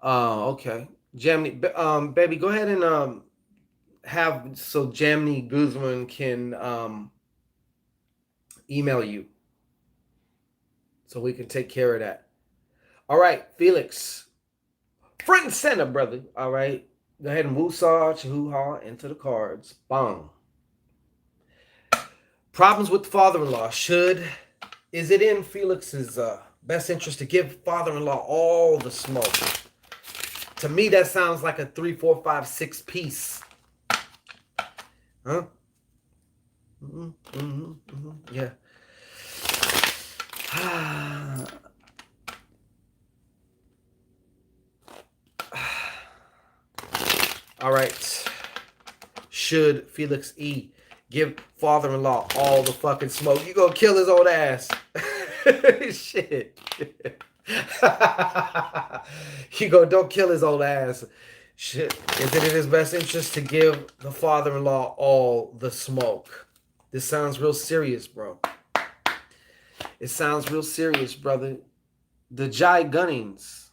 Okay. Gemini, baby, go ahead and have so Gemini Guzman can email you so we can take care of that. All right, Felix. Front and center, brother. All right. Go ahead and woosah, hoo-ha into the cards. Bong. Problems with the father-in-law. Is it in Felix's best interest to give father-in-law all the smoke? To me, that sounds like a 3, 4, 5, 6 piece. Huh? Yeah. All right. Should Felix E give father-in-law all the fucking smoke? You gonna kill his old ass. Shit. Don't kill his old ass. Shit. Is it in his best interest to give the father-in-law all the smoke? This sounds real serious, bro. It sounds real serious, brother. The Jai Gunnings.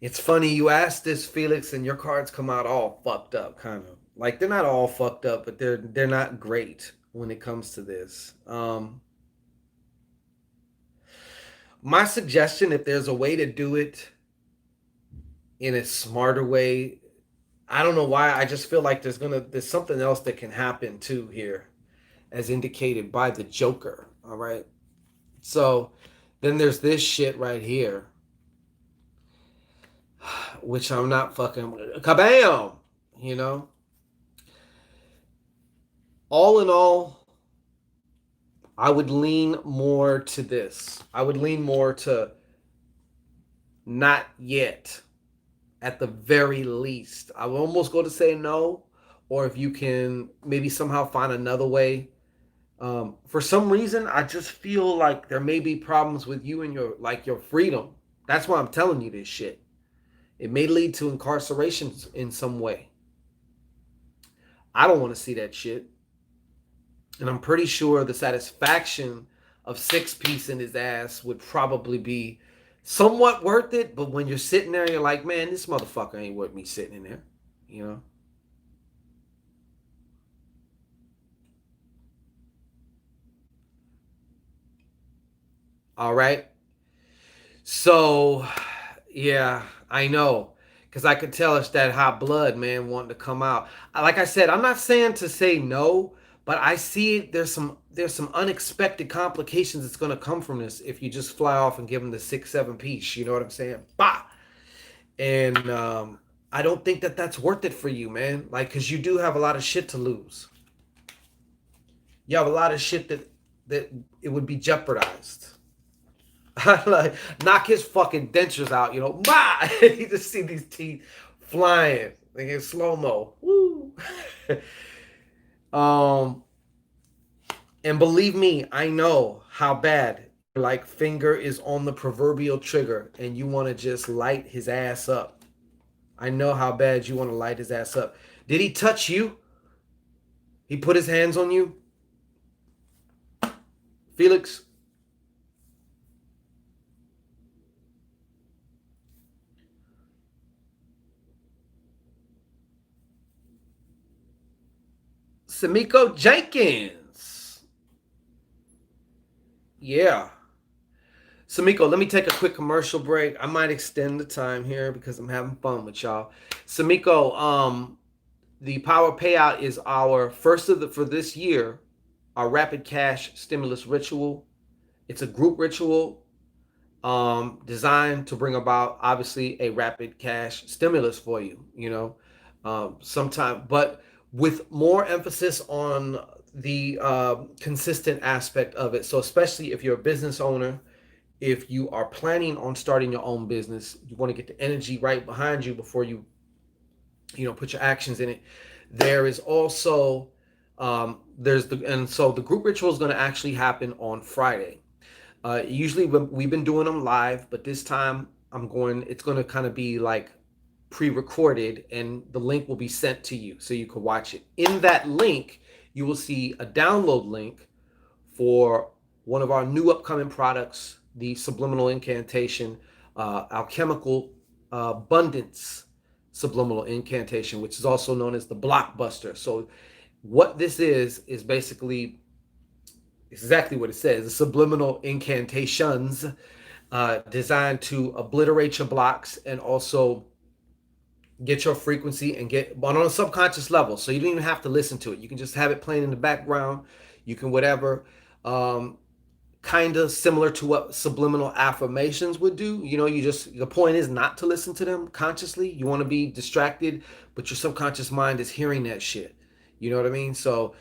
It's funny you asked this, Felix, and your cards come out all fucked up, kind of. Like they're not all fucked up, but they're not great when it comes to this. My suggestion, if there's a way to do it in a smarter way, I don't know why. I just feel like there's something else that can happen too here, as indicated by the Joker. All right. So then there's this shit right here, which I'm not fucking kabam. You know. All in all, I would lean more to this. I would lean more to not yet, at the very least. I would almost go to say no, or if you can maybe somehow find another way. For some reason, I just feel like there may be problems with you and your freedom. That's why I'm telling you this shit. It may lead to incarceration in some way. I don't want to see that shit. And I'm pretty sure the satisfaction of 6 piece in his ass would probably be somewhat worth it. But when you're sitting there, you're like, man, this motherfucker ain't worth me sitting in there. You know? All right. So, yeah, I know. because I could tell it's that hot blood, man, wanting to come out. Like I said, I'm not saying to say no, but I see there's some unexpected complications that's gonna come from this if you just fly off and give them the 6-7 piece. You know what I'm saying? Bah. And I don't think that that's worth it for you, man. Like, cause you do have a lot of shit to lose. You have a lot of shit that it would be jeopardized. Like, knock his fucking dentures out, you know. Bah! You just see these teeth flying, like in slow mo. Woo! um, and believe me, I know how bad. Like, finger is on the proverbial trigger, and you want to just light his ass up. I know how bad you want to light his ass up. Did he touch you? He put his hands on you, Felix? Samiko Jenkins. Yeah. Samiko, let me take a quick commercial break. I might extend the time here because I'm having fun with y'all. Samiko, the power payout is our first of the for this year, our rapid cash stimulus ritual. It's a group ritual designed to bring about obviously a rapid cash stimulus for you, you know, sometime, but with more emphasis on the consistent aspect of it. So, especially if you're a business owner, if you are planning on starting your own business, you want to get the energy right behind you before you put your actions in it. There is also the group ritual is going to actually happen on Friday. Usually we've been doing them live, but this time it's going to kind of be like pre-recorded, and the link will be sent to you so you can watch it. In that link, you will see a download link for one of our new upcoming products, the subliminal incantation, alchemical abundance subliminal incantation, which is also known as the blockbuster. So what this is basically exactly what it says: the subliminal incantations designed to obliterate your blocks and also get your frequency and get, but on a subconscious level. So you don't even have to listen to it. You can just have it playing in the background. You can whatever. Kind of similar to what subliminal affirmations would do. The point is not to listen to them consciously. You want to be distracted, but your subconscious mind is hearing that shit. You know what I mean? So,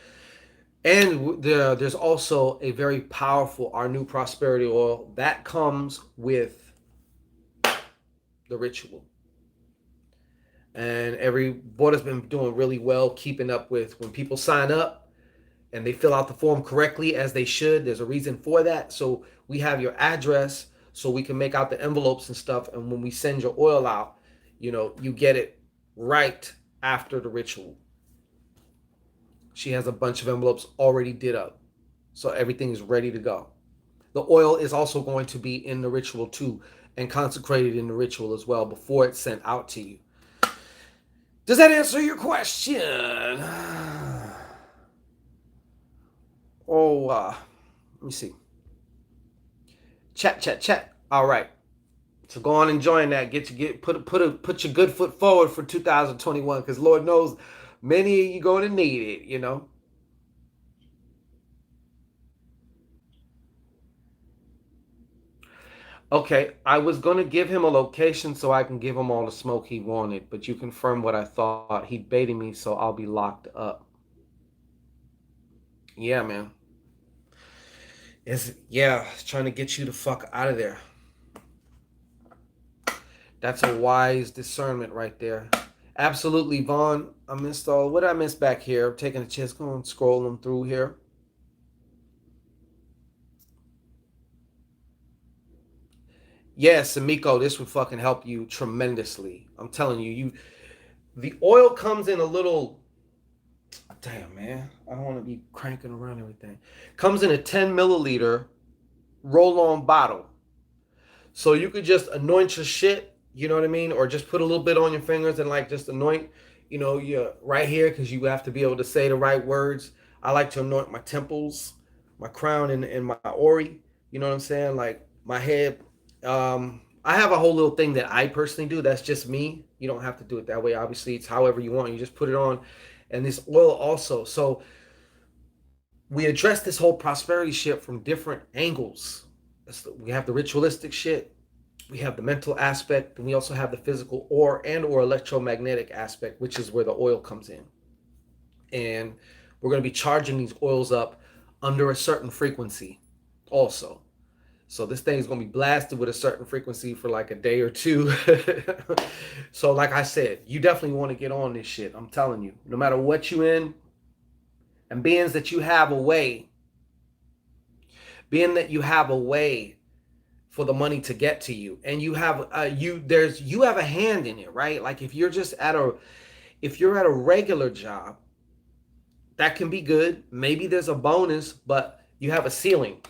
and there's also a very powerful, our new prosperity oil that comes with the ritual. And every board has been doing really well keeping up with when people sign up and they fill out the form correctly as they should. There's a reason for that. So we have your address so we can make out the envelopes and stuff. And when we send your oil out, you get it right after the ritual. She has a bunch of envelopes already did up. So everything is ready to go. The oil is also going to be in the ritual too, and consecrated in the ritual as well before it's sent out to you. Does that answer your question? Let me see. Chat. All right. So go on enjoying that. Put your good foot forward for 2021, because Lord knows many of you going to need it. Okay, I was going to give him a location so I can give him all the smoke he wanted, but you confirmed what I thought. He baited me, so I'll be locked up. Yeah, man. It's trying to get you the fuck out of there. That's a wise discernment right there. Absolutely, Vaughn. I missed all. What did I miss back here? I'm taking a chance. Go on, scroll them through here. Yes, Samiko, this would fucking help you tremendously. I'm telling you, the oil comes in a little. Damn, man. I don't want to be cranking around everything. Comes in a 10 milliliter roll-on bottle. So you could just anoint your shit, you know what I mean? Or just put a little bit on your fingers and like just anoint, your right here, because you have to be able to say the right words. I like to anoint my temples, my crown, and my ori. You know what I'm saying? Like my head. I I have a whole little thing that I personally do. That's just me. You don't have to do it that way. Obviously, it's however you want. You just put it on, and this oil also. So we address this whole prosperity shit from different angles. We have the ritualistic shit, we have the mental aspect, and we also have the physical or electromagnetic aspect, which is where the oil comes in. And we're going to be charging these oils up under a certain frequency also. So this thing is going to be blasted with a certain frequency for like a day or two. So like I said, you definitely want to get on this shit. I'm telling you, no matter what you in, and being that you have a way for the money to get to you, and you have you have a hand in it, right? Like if you're at a regular job, that can be good. Maybe there's a bonus, but you have a ceiling.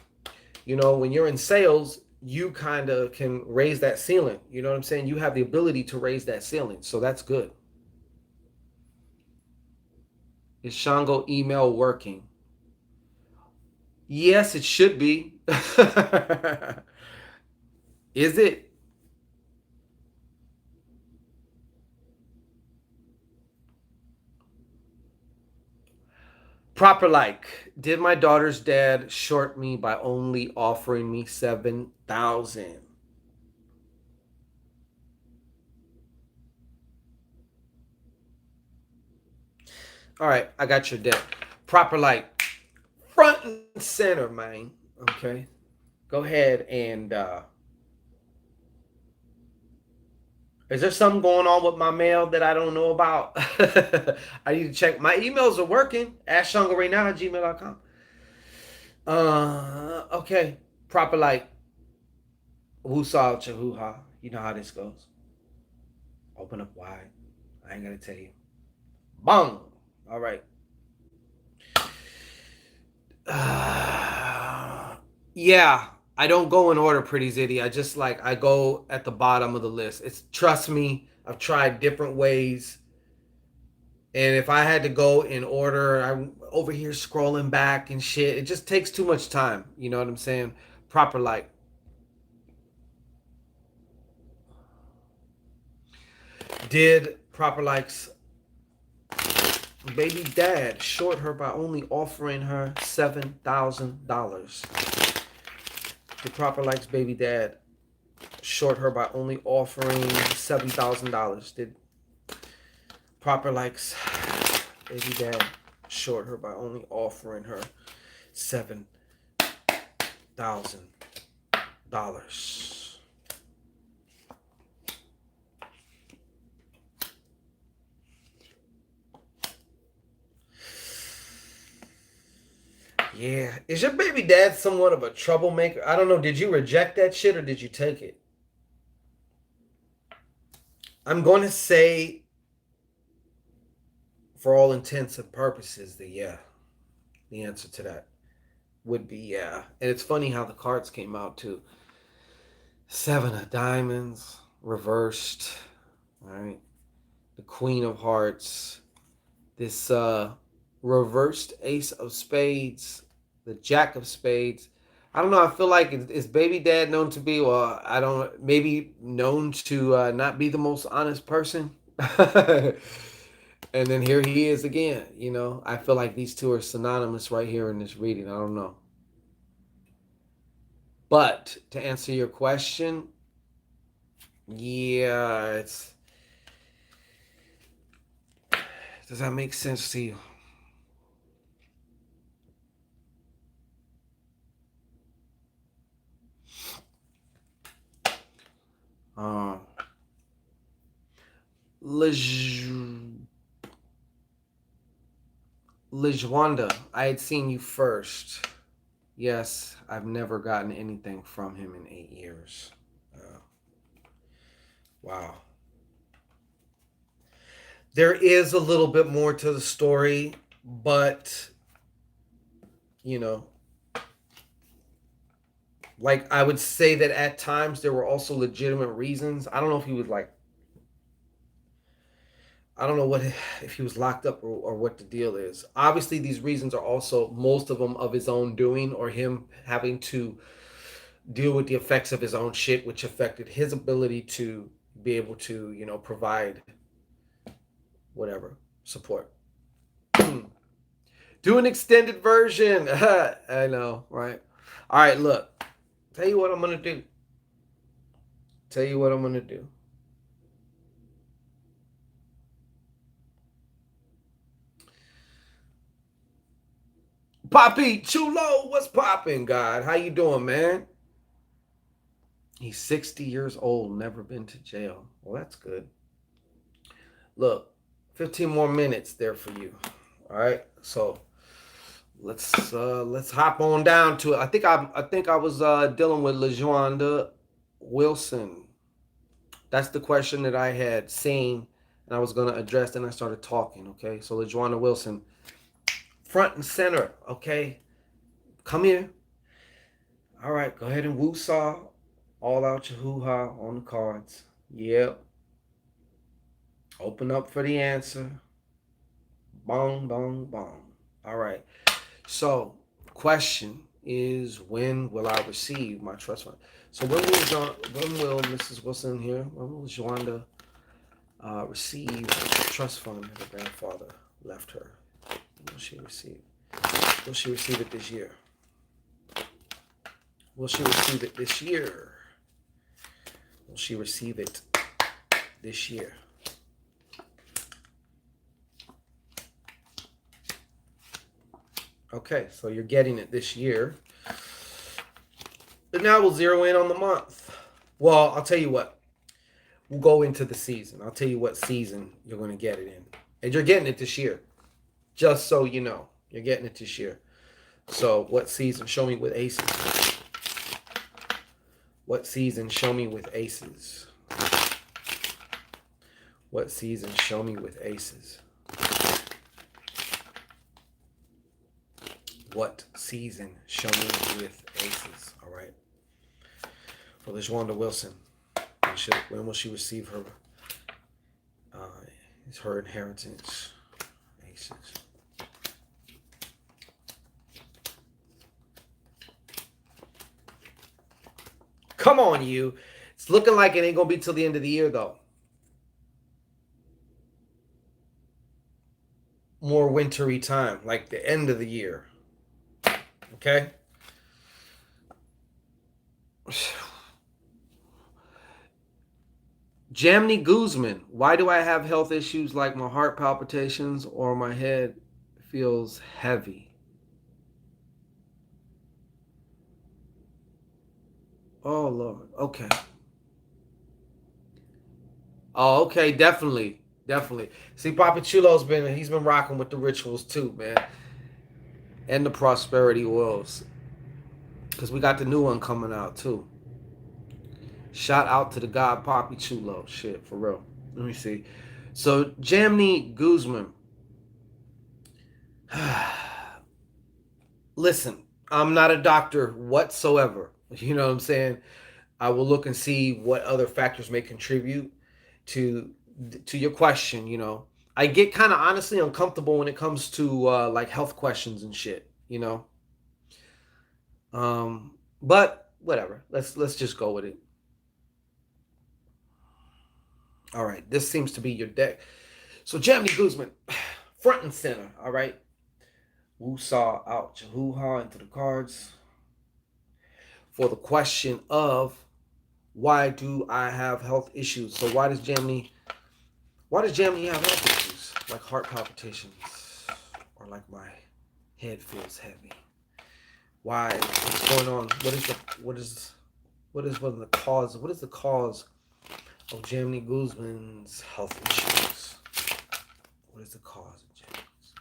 You know, when you're in sales, you kind of can raise that ceiling. You know what I'm saying? You have the ability to raise that ceiling. So that's good. Is Shango email working? Yes, it should be. Is it? Proper like. Did my daughter's dad short me by only offering me 7,000? All right, I got your debt. Proper like. Front and center, man. Okay. Go ahead and is there something going on with my mail that I don't know about? I need to check. My emails are working. AskShangoRayNow@gmail.com. Okay. Proper like. Woo-saw chahuha. You know how this goes. Open up wide. I ain't gonna tell you. Bong. All right. Yeah, I don't go in order, Pretty Zitty. I go at the bottom of the list. It's trust me, I've tried different ways, and if I had to go in order, I'm over here scrolling back and shit. It just takes too much time. You know what I'm saying? Proper like. Did Proper Likes baby dad short her by only offering her $7,000? Did Proper Likes baby dad short her by only offering $7,000? Did Proper Likes baby dad short her by only offering her $7,000? Yeah. Is your baby dad somewhat of a troublemaker? I don't know. Did you reject that shit or did you take it? I'm going to say, for all intents and purposes, that yeah. The answer to that would be yeah. And it's funny how the cards came out too. Seven of Diamonds, reversed. All right. The Queen of Hearts. This reversed Ace of Spades. The Jack of Spades. I don't know. I feel like is baby dad known to be, well, I don't, maybe known to not be the most honest person. And then here he is again. You know, I feel like these two are synonymous right here in this reading. I don't know. But to answer your question, yeah, it's. Does that make sense to you? Uh, Lejwanda, I had seen you first. Yes, I've never gotten anything from him in 8 years. Wow. There is a little bit more to the story, but, you know, like I would say that at times there were also legitimate reasons. I don't know if he was like, I don't know what if he was locked up or what the deal is. Obviously, these reasons are also most of them of his own doing or him having to deal with the effects of his own shit, which affected his ability to be able to, provide whatever support. Do an extended version. I know, right? All right, look. Tell you what I'm gonna do. Tell you what I'm gonna do. Poppy Chulo, what's popping, God? How you doing, man? He's 60 years old, never been to jail. Well, that's good. Look, 15 more minutes there for you. All right, so let's hop on down to it. I think I was dealing with LaJuanda Wilson. That's the question that I had seen and I was gonna address. Then I started talking. Okay, so LaJuanda Wilson, front and center. Okay, come here. All right, go ahead and woo-saw all out your hoo-ha on the cards. Yep. Open up for the answer. Bong, bong, bong. All right. So, question is, when will I receive my trust fund? So when will Mrs. Wilson here? When will Joanda receive the trust fund that her grandfather left her? Will she receive? Will she receive it this year? Will she receive it this year? Will she receive it this year? Okay, so you're getting it this year. But now we'll zero in on the month. Well, I'll tell you what. We'll go into the season. I'll tell you what season you're going to get it in. And you're getting it this year. Just so you know. You're getting it this year. So, what season? Show me with aces. What season? Show me with aces. What season? Show me with aces. What season? Show me with aces. All right. For LaJuanda Wilson, when will she receive her inheritance? Aces. Come on, you. It's looking like it ain't gonna be till the end of the year, though. More wintry time, like the end of the year. Okay? Jamie Guzman, why do I have health issues like my heart palpitations or my head feels heavy? Oh, Lord. Okay. Oh, okay. Definitely. Definitely. See, Papa Chulo's he's been rocking with the rituals too, man. And the prosperity oils. Because we got the new one coming out too. Shout out to the God Poppy Chulo. Shit, for real. Let me see. So, Jamie Guzman. Listen, I'm not a doctor whatsoever. You know what I'm saying? I will look and see what other factors may contribute to your question. I get kind of honestly uncomfortable when it comes to like health questions and shit. But whatever. Let's just go with it. All right, this seems to be your deck. So Jamie Guzman, front and center. All right, woo-saw out your hoo-ha into the cards for the question of why do I have health issues? So why does Jamie have health issues like heart palpitations or like my head feels heavy? Why? What's going on? What is the cause? What is the cause of Jamie Guzman's health issues? What is the cause of Jamie's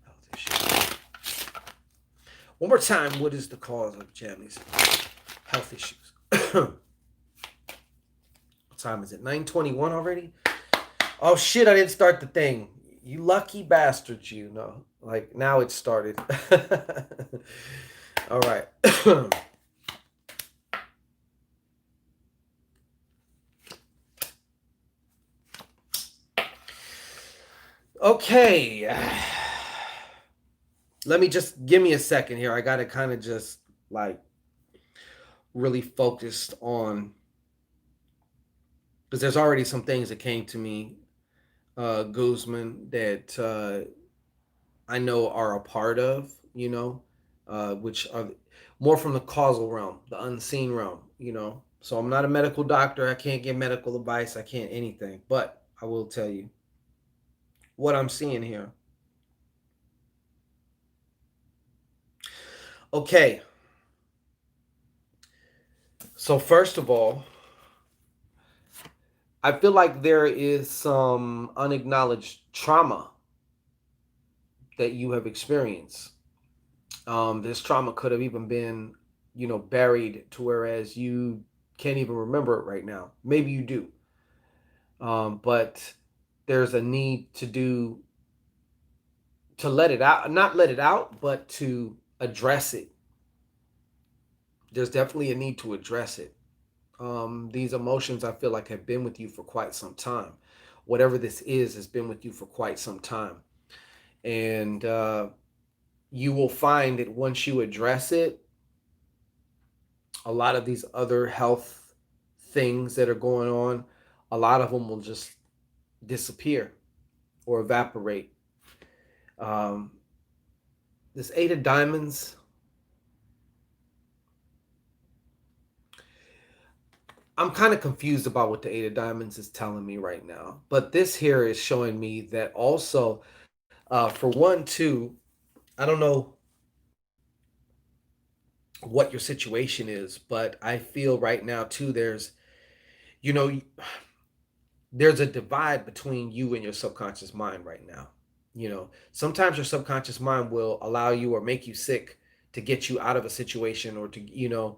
health issues? One more time, what is the cause of Jamie's health issues? What time is it? 9:21 already? Oh shit, I didn't start the thing. You lucky bastards, you know. Like, now it started. All right. Okay. Let me just give me a second here. I got to kind of just like really focused on, because there's already some things that came to me, Guzman, that I know are a part of, which are more from the causal realm, the unseen realm. So I'm not a medical doctor. I can't give medical advice. I can't anything. But I will tell you what I'm seeing here. Okay. So, first of all, I feel like there is some unacknowledged trauma that you have experienced. This trauma could have even been, buried to whereas you can't even remember it right now. Maybe you do. But there's a need to let it out, not let it out, but to address it. There's definitely a need to address it. These emotions, I feel like, have been with you for quite some time. Whatever this is has been with you for quite some time. And you will find that once you address it, a lot of these other health things that are going on, a lot of them will just disappear or evaporate. Um, this Eight of Diamonds, I'm kind of confused about what the Eight of Diamonds is telling me right now. But this here is showing me that also, for one, too, I don't know what your situation is, but I feel right now, too, you know, there's a divide between you and your subconscious mind right now. Sometimes your subconscious mind will allow you or make you sick to get you out of a situation or to,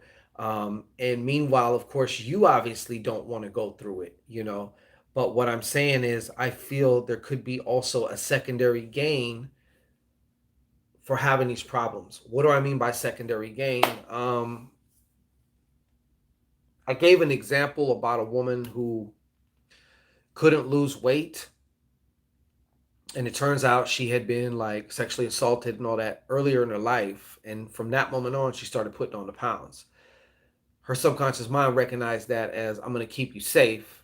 and meanwhile, of course, you obviously don't want to go through it. But what I'm saying is, I feel there could be also a secondary gain for having these problems. What do I mean by secondary gain? I gave an example about a woman who couldn't lose weight, and it turns out she had been like sexually assaulted and all that earlier in her life, and from that moment on she started putting on the pounds. Her subconscious mind recognized that as, I'm going to keep you safe.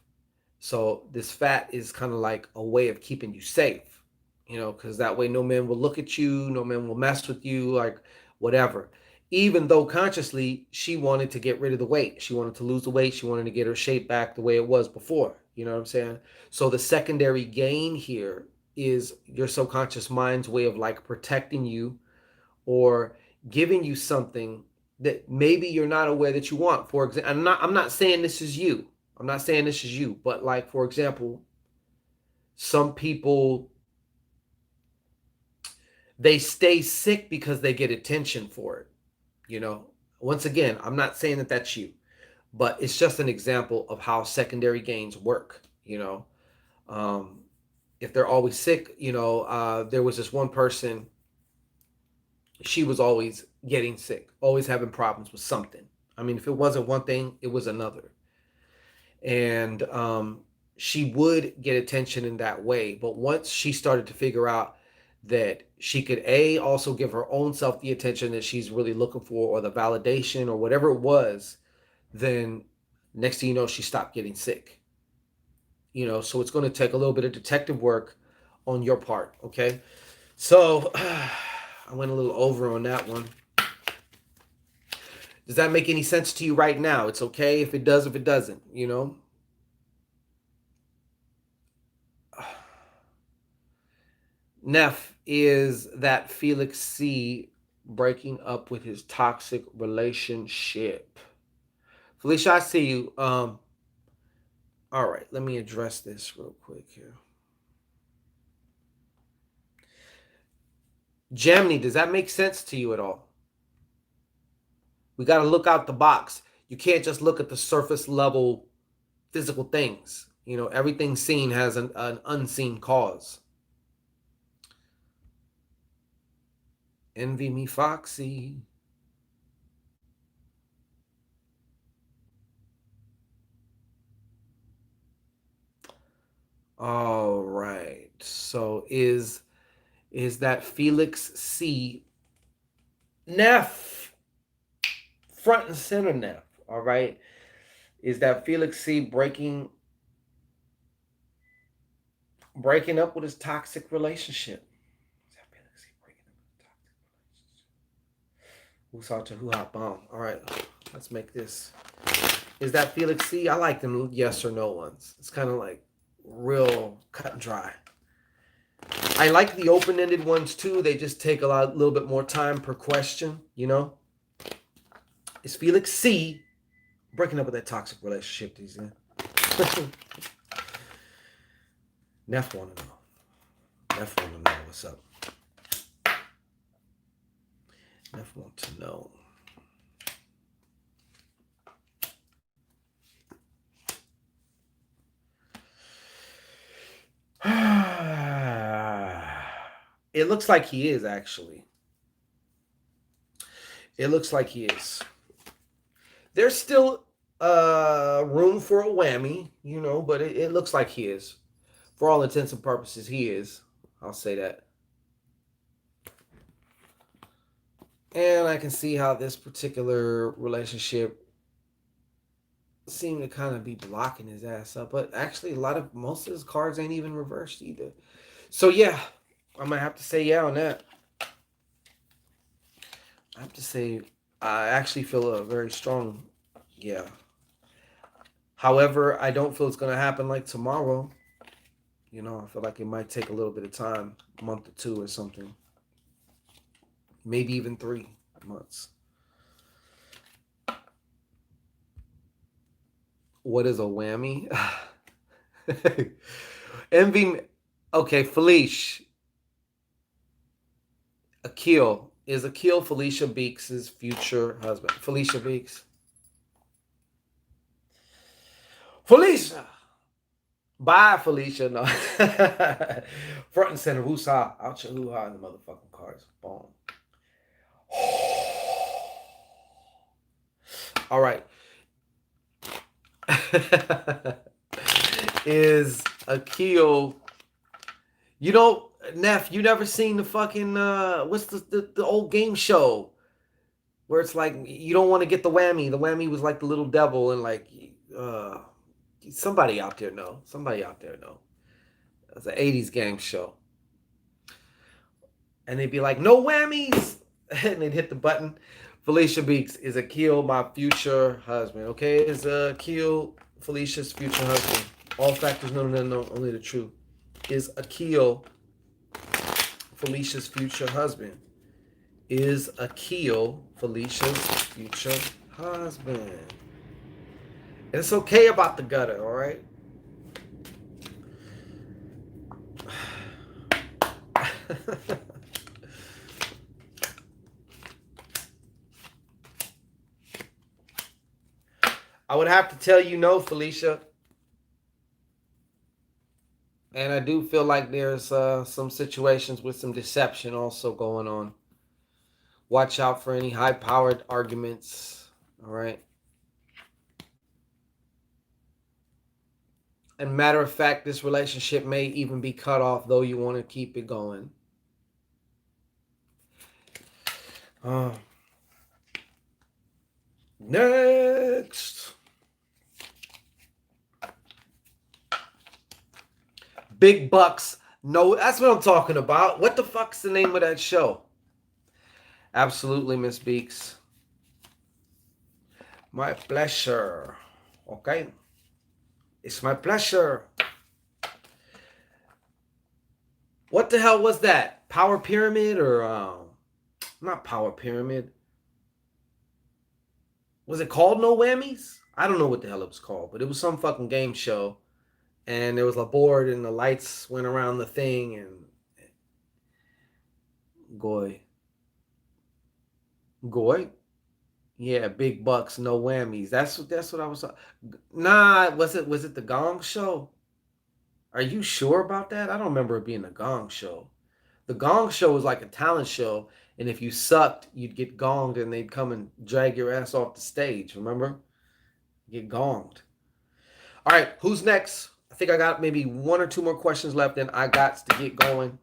So this fat is kind of like a way of keeping you safe, because that way no man will look at you, no man will mess with you, like whatever. Even though consciously she wanted to get rid of the weight, she wanted to lose the weight, she wanted to get her shape back the way it was before. You know what I'm saying? So the secondary gain here is your subconscious mind's way of like protecting you or giving you something that maybe you're not aware that you want. For example, I'm not saying this is you. I'm not saying this is you, but like for example, some people, they stay sick because they get attention for it. You know, Once again, I'm not saying that that's you, but it's just an example of how secondary gains work. Um, if they're always sick, there was this one person, she was always getting sick, always having problems with something. I mean, if it wasn't one thing, it was another. And she would get attention in that way. But once she started to figure out that she could also give her own self the attention that she's really looking for, or the validation or whatever it was, then next thing you know, she stopped getting sick. So it's going to take a little bit of detective work on your part. Okay. So I went a little over on that one. Does that make any sense to you right now? It's okay if it does, if it doesn't. Neff, is that Felix C breaking up with his toxic relationship? Felicia, I see you. All right, let me address this real quick here. Gemini, does that make sense to you at all? We got to look out the box. You can't just look at the surface level physical things. Everything seen has an unseen cause. Envy me, Foxy. All right. So is that Felix C. Neff? Front and center, Neff. All right. Is that Felix C breaking up with his toxic relationship? Is that Felix C breaking up with his toxic relationship? Who saw to who hop on? All right. Let's make this. Is that Felix C? I like them yes or no ones. It's kind of like real cut and dry. I like the open-ended ones too. They just take little bit more time per question, you know? Is Felix C breaking up with that toxic relationship he's in? Neff want to know. Neff want to know what's up. Neff want to know. It looks like he is, actually. It looks like he is. There's still room for a whammy, you know, but it looks like he is. For all intents and purposes, he is. I'll say that. And I can see how this particular relationship seemed to kind of be blocking his ass up. But actually, most of his cards ain't even reversed either. So, yeah, I'm going to have to say yeah on that. I have to say I actually feel a very strong yeah. However, I don't feel it's going to happen like tomorrow. You know, I feel like it might take a little bit of time, a month or two or something. Maybe even 3 months. What is a whammy? Envy. Okay, Felicia. Akil. Is Akil Felicia Beeks' future husband? Felicia Beeks. Felicia! Bye, Felicia. No. Front and center. Woo-ha. Out your hoo-ha in the motherfucking cards. Boom. All right. Is Akil... You know, Neff, you never seen the fucking... what's the old game show? Where it's like, you don't want to get the whammy. The whammy was like the little devil and like... somebody out there know. Somebody out there know. It was an 80s game show. And they'd be like, no whammies! And they'd hit the button. Felicia Beeks, is Akil my future husband? Okay, is Akil Felicia's future husband? All factors known and unknown, only the truth. Is Akil Felicia's future husband? Is Akil Felicia's future husband? And it's okay about the gutter, all right? I would have to tell you no, Felicia. And I do feel like there's some situations with some deception also going on. Watch out for any high-powered arguments, all right? And matter of fact, this relationship may even be cut off, though you want to keep it going. Next. Big Bucks. No, that's what I'm talking about. What the fuck's the name of that show? Absolutely, Miss Beeks. My pleasure. Okay. It's my pleasure. What the hell was that? Power Pyramid or not Power Pyramid? Was it called No Whammies? I don't know what the hell it was called, but it was some fucking game show. And there was a board and the lights went around the thing and Goy. Yeah, big bucks, no whammies. That's what I was. Nah, was it the Gong Show? Are you sure about that? I don't remember it being the Gong Show. The Gong Show was like a talent show, and if you sucked, you'd get gonged, and they'd come and drag your ass off the stage. Remember? Get gonged. All right, who's next? I think I got maybe 1 or 2 more questions left, and I got to get going.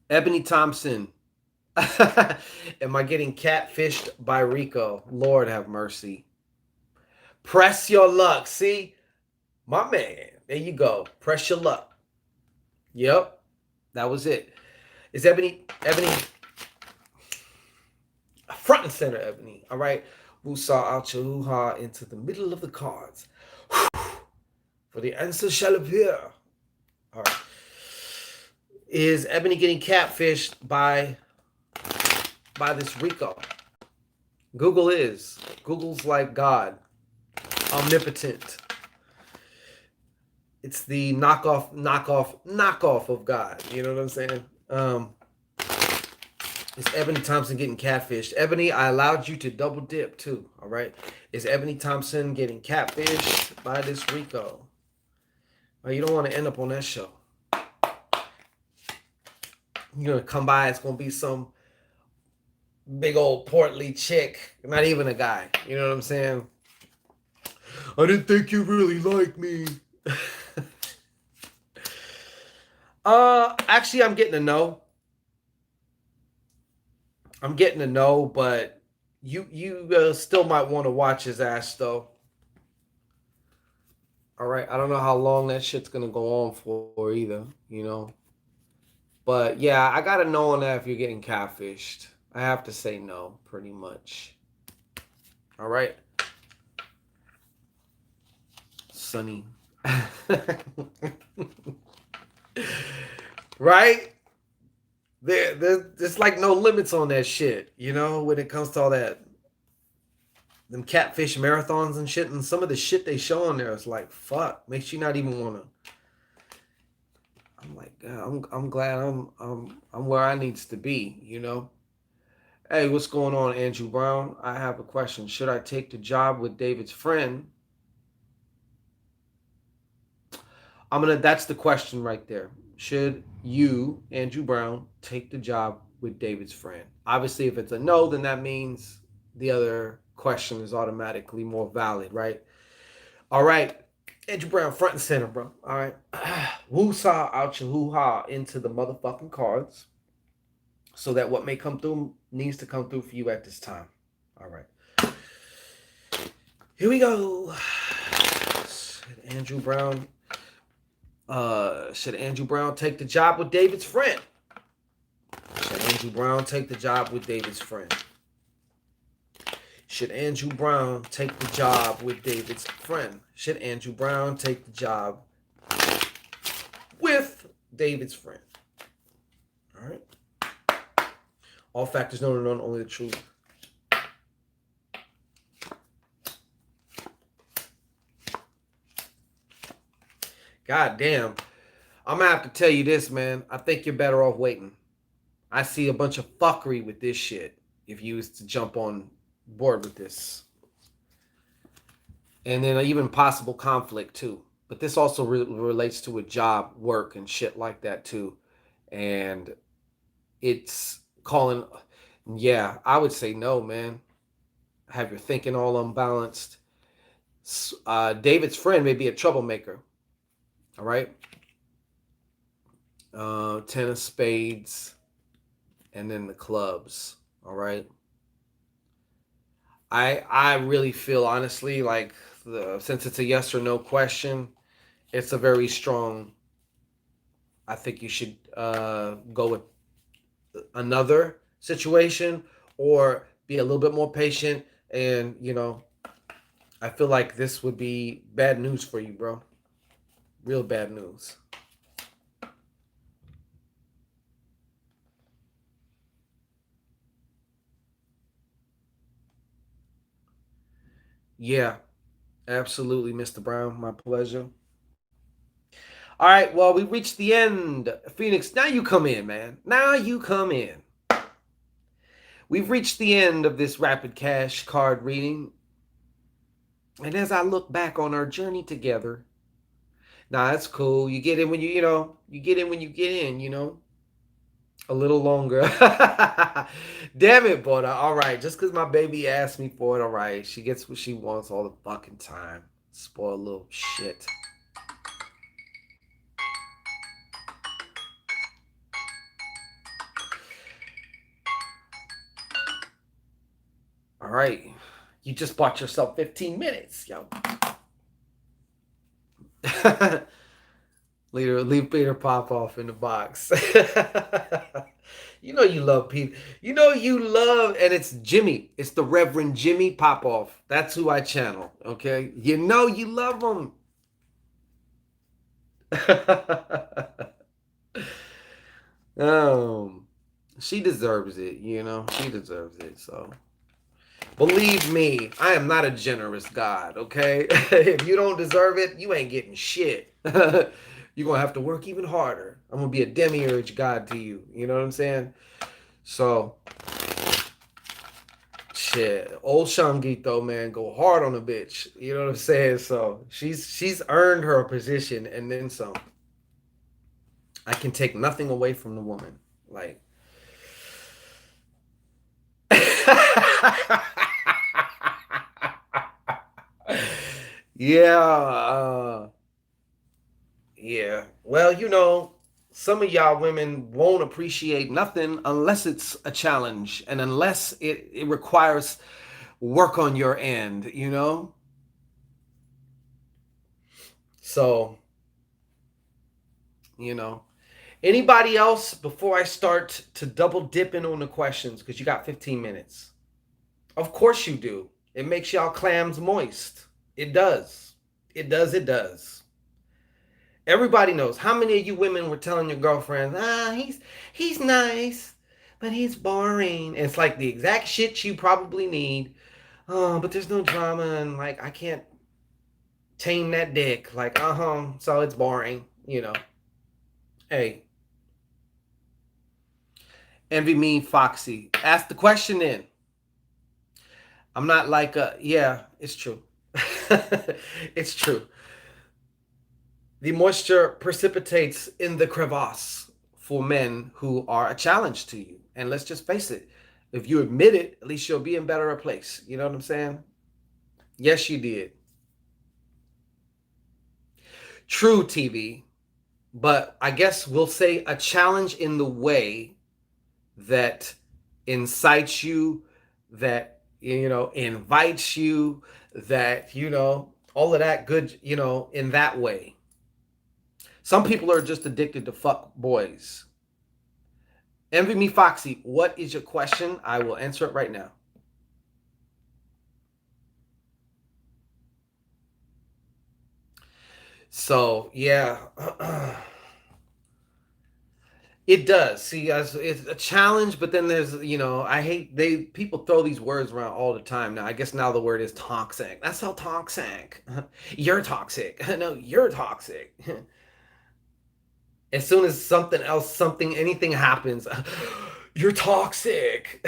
Ebony Thompson. Am I getting catfished by Rico? Lord have mercy. Press your luck. See, my man. There you go. Press your luck. Yep, that was it. Is Ebony front and center? Ebony. All right. Woo saw out your hoo ha into the middle of the cards. For the answer shall appear. All right. Is Ebony getting catfished by this Rico? Google is. Google's like God, omnipotent. It's the knockoff of God. You know what I'm saying? Is Ebony Thompson getting catfished? Ebony, I allowed you to double dip too. All right. Is Ebony Thompson getting catfished by this Rico? Well, you don't want to end up on that show. You're gonna come by. It's gonna be some big old portly chick, not even a guy. You know what I'm saying? I didn't think you really liked me. Actually, I'm getting a no. I'm getting a no, but you still might want to watch his ass though. All right, I don't know how long that shit's gonna go on for either, you know. But yeah, I gotta know on that if you're getting catfished. I have to say no, pretty much. All right, Sonny. Right? There's like no limits on that shit, you know, when it comes to all that. Them catfish marathons and shit, and some of the shit they show on there is like, fuck, makes you not even wanna. I'm like, God, I'm glad I'm where I needs to be, you know. Hey, what's going on, Andrew Brown? I have a question. Should I take the job with David's friend? That's the question right there. Should you, Andrew Brown, take the job with David's friend? Obviously, if it's a no, then that means the other question is automatically more valid, right? All right. Andrew Brown, front and center, bro. All right. Woo saw out your hoo ha into the motherfucking cards so that what may come through needs to come through for you at this time. All right. Here we go. Andrew Brown. Should Andrew Brown take the job with David's friend? Should Andrew Brown take the job with David's friend? Should Andrew Brown take the job with David's friend? Should Andrew Brown take the job with David's friend? All right. All factors known and known, only the truth. God damn. I'm gonna have to tell you this, man. I think you're better off waiting. I see a bunch of fuckery with this shit if you was to jump on board with this. And then even possible conflict too. But this also relates to a job, work, and shit like that too. And it's calling, yeah, I would say no, man. Have your thinking all unbalanced. David's friend may be a troublemaker. All right. Ten of spades, and then the clubs. All right. I really feel honestly like since it's a yes or no question, it's a very strong. I think you should go with another situation or be a little bit more patient. And I feel like this would be bad news for you, bro. Real bad news. Yeah, absolutely, Mr. Brown. My pleasure. All right, well, we reached the end. Phoenix, now you come in, man. Now you come in. We've reached the end of this rapid cash card reading. And as I look back on our journey together, nah, that's cool. You get in when you get in when you get in. A little longer. Damn it, but all right. Just because my baby asked me for it, all right. She gets what she wants all the fucking time. Spoiled little shit. All right. You just bought yourself 15 minutes, yo. leave Peter Popoff in the box. You know you love Peter. You know you love, and it's Jimmy. It's the Reverend Jimmy Popoff. That's who I channel. Okay, you know you love him. um, she deserves it. You know she deserves it. So believe me, I am not a generous God. Okay, if you don't deserve it, you ain't getting shit. You're gonna have to work even harder. I'm gonna be a demiurge God to you. You know what I'm saying? So, shit, old Shangito, man, go hard on the bitch. You know what I'm saying? So she's earned her position and then some. I can take nothing away from the woman. Like, yeah, yeah. Well, you know, some of y'all women won't appreciate nothing unless it's a challenge and unless it requires work on your end, you know? So, you know. Anybody else before I start to double dipping on the questions? Because you got 15 minutes. Of course you do. It makes y'all clams moist. It does. It does. It does. Everybody knows. How many of you women were telling your girlfriends, he's nice, but he's boring. And it's like the exact shit you probably need. Oh, but there's no drama and like I can't tame that dick. Like, so it's boring, you know. Hey, envy me, Foxy. Ask the question in. I'm not like yeah, it's true. It's true. The moisture precipitates in the crevasse for men who are a challenge to you. And let's just face it, if you admit it, at least you'll be in better a place. You know what I'm saying? Yes, you did. True, TV. But I guess we'll say a challenge in the way that incites you, that, you know, invites you, that, you know, all of that good, you know, in that way. Some people are just addicted to fuck boys. Envy me, Foxy. What is your question? I will answer it right now. So yeah, it does. See, as it's a challenge, but then there's, you know, I hate people throw these words around all the time. Now I guess now the word is toxic. That's so toxic. You're toxic. No, you're toxic. As soon as something else, anything happens, you're toxic.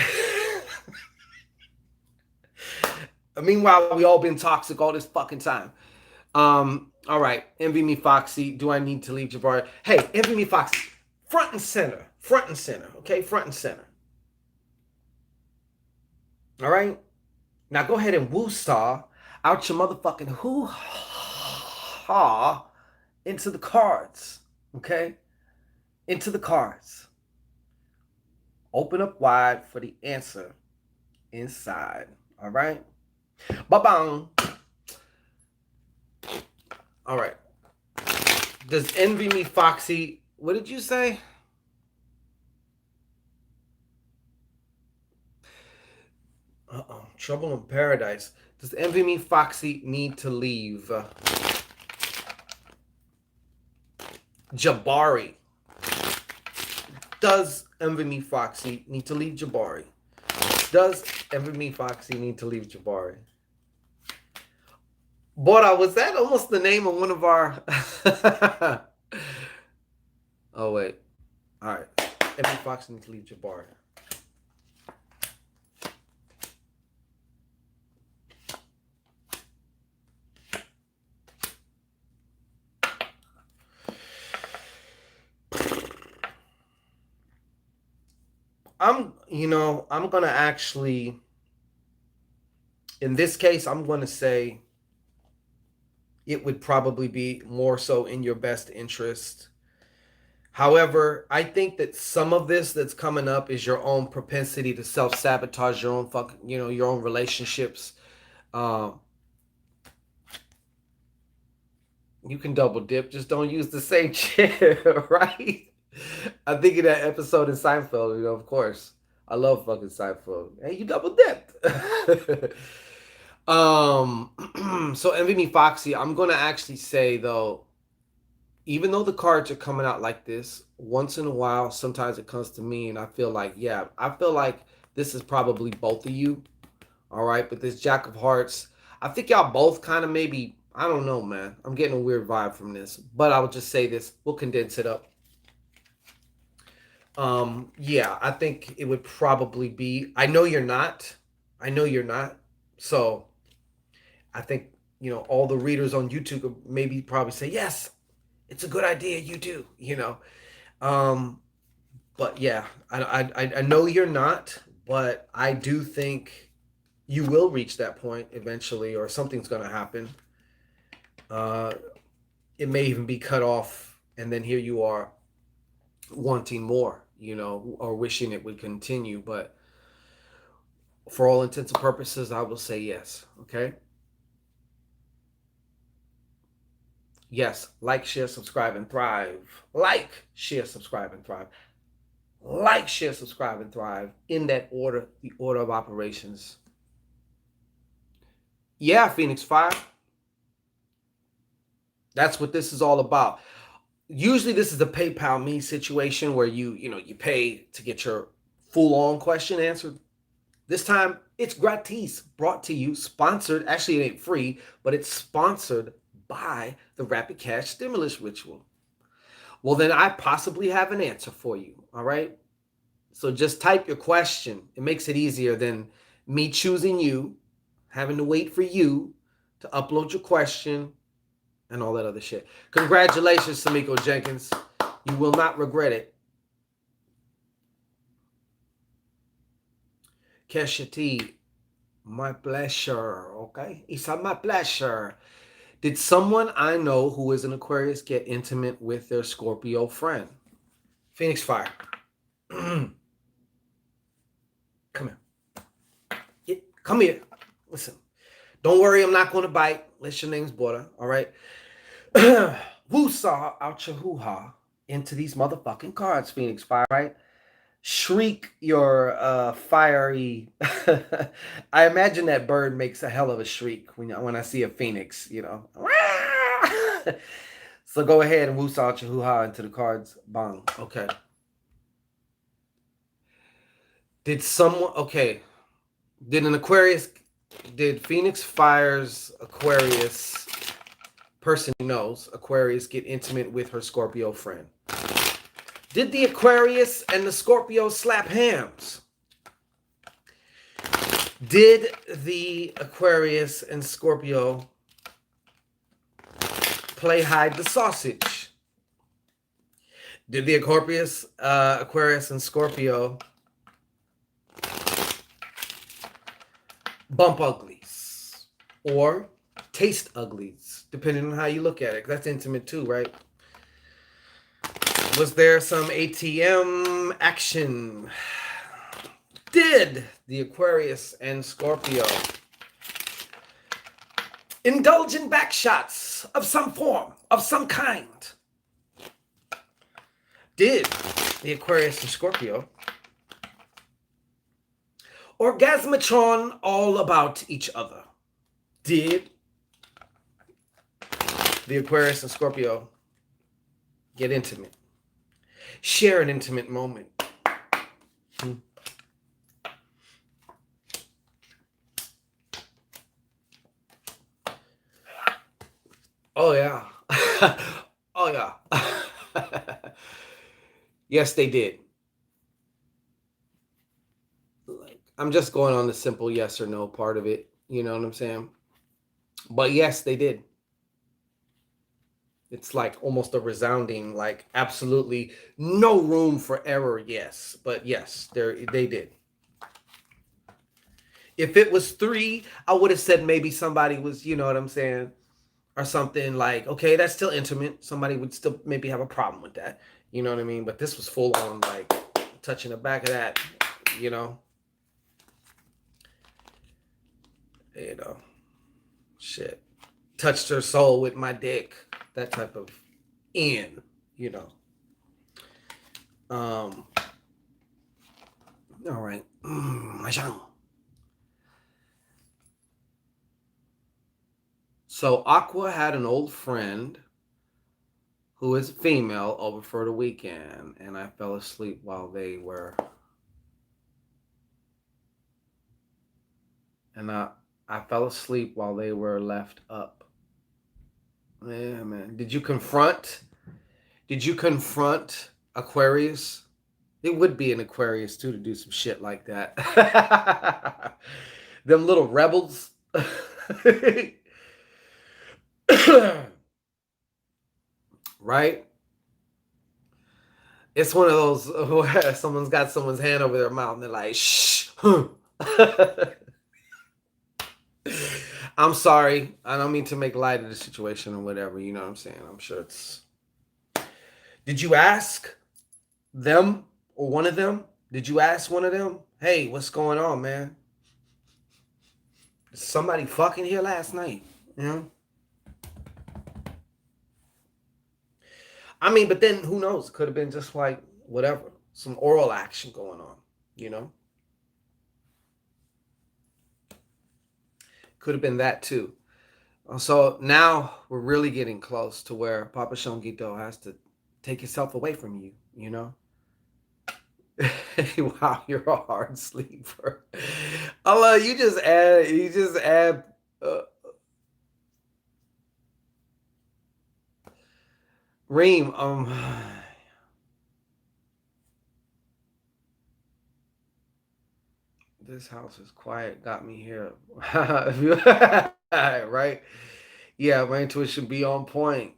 Meanwhile, we all been toxic all this fucking time. All right, envy me, Foxy. Do I need to leave Jabari? Hey, envy me, Foxy. Front and center. Front and center. Okay, front and center. All right. Now go ahead and woo-saw out your motherfucking hoo-ha into the cards. Okay? Into the cards. Open up wide for the answer inside. All right? Ba-bang. All right. Does envy me, Foxy? What did you say? Uh-oh. Trouble in paradise. Does envy me, Foxy need to leave? Jabari. Does envy me, Foxy need to leave Jabari? Does envy me, Foxy need to leave Jabari? Bora, was that almost the name of one of our... Oh, wait. All right. Envy Foxy needs to leave Jabari. I'm going to actually, in this case, I'm going to say it would probably be more so in your best interest However, I think that some of this that's coming up is your own propensity to self-sabotage your own fucking, your own relationships. Um, you can double dip, just don't use the same chair, right? I think of that episode in Seinfeld, of course. I love fucking Seinfeld. Hey, you double dipped. So Envy Me Foxy, I'm gonna actually say though, even though the cards are coming out like this, once in a while, sometimes it comes to me and I feel like, yeah, I feel like this is probably both of you. All right, but this Jack of Hearts, I think y'all both kind of maybe, I don't know, man. I'm getting a weird vibe from this, but I would just say this. We'll condense it up. Yeah, I think it would probably be. I know you're not. I know you're not. So I think all the readers on YouTube could maybe probably say yes, it's a good idea. You do. Um, but yeah, I know you're not, but I do think you will reach that point eventually, or something's gonna happen. Uh, it may even be cut off, and then here you are wanting more, or wishing it would continue. But for all intents and purposes, I will say yes. Okay. Yes. Like, share, subscribe, and thrive. Like, share, subscribe, and thrive. Like, share, subscribe, and thrive in that order, the order of operations. Yeah, Phoenix Fire. That's what this is all about. Usually this is a PayPal me situation where you pay to get your full-on question answered. This time it's gratis, brought to you, sponsored. Actually, it ain't free, but it's sponsored by the Rapid Cash Stimulus Ritual. Well, then I possibly have an answer for you. All right. So just type your question. It makes it easier than me choosing you, having to wait for you to upload your question and all that other shit. Congratulations, Samiko Jenkins. You will not regret it. Keshati, my pleasure. Okay. It's my pleasure. Did someone I know who is an Aquarius get intimate with their Scorpio friend? Phoenix Fire. Come here. Come here. Listen. Don't worry, I'm not going to bite. Unless your name's Border. All right. Woo-saw out your hoo-ha into these motherfucking cards, Phoenix Fire, right? Shriek your fiery. I imagine that bird makes a hell of a shriek when I see a phoenix, So go ahead and woo-saw out your hoo-ha into the cards. Bang. Okay. Did someone, okay. Did Phoenix Fire's Aquarius person who knows Aquarius get intimate with her Scorpio friend? Did the Aquarius and the Scorpio slap hands? Did the Aquarius and Scorpio play hide the sausage? Did the Aquarius and Scorpio bump uglies or taste uglies, depending on how you look at it? That's intimate too, right? Was there some ATM action? Did the Aquarius and Scorpio indulge in back shots of some form, of some kind? Did the Aquarius and Scorpio orgasmatron all about each other? Did the Aquarius and Scorpio get intimate? Share an intimate moment. Oh, yeah. Oh, yeah. Yes, they did. I'm just going on the simple yes or no part of it. You know what I'm saying? But yes, they did. It's like almost a resounding, like absolutely no room for error. Yes, but yes, they did. If it was 3, I would have said maybe somebody was, you know what I'm saying, or something like, okay, that's still intimate. Somebody would still maybe have a problem with that. You know what I mean? But this was full on like touching the back of that, you know. You know, shit. Touched her soul with my dick. That type of in, you know. All right. So Aqua had an old friend who is female over for the weekend, and I fell asleep while they were. And I fell asleep while they were left up. Yeah, man. Did you confront? Did you confront Aquarius? It would be an Aquarius too to do some shit like that. Them little rebels. Right? It's one of those where someone's got someone's hand over their mouth and they're like, shh. I'm sorry. I don't mean to make light of the situation or whatever. You know what I'm saying? I'm sure it's. Did you ask them or one of them? Did you ask one of them? Hey, what's going on, man? Somebody fucking here last night. You know? I mean, but then who knows? It could have been just like whatever, some oral action going on, you know? Could have been that too. So now we're really getting close to where Papa Shongito has to take himself away from you, you know? Wow, you're a hard sleeper. Oh, you just add, Reem, this house is quiet, got me here. Right? Yeah, my intuition be on point.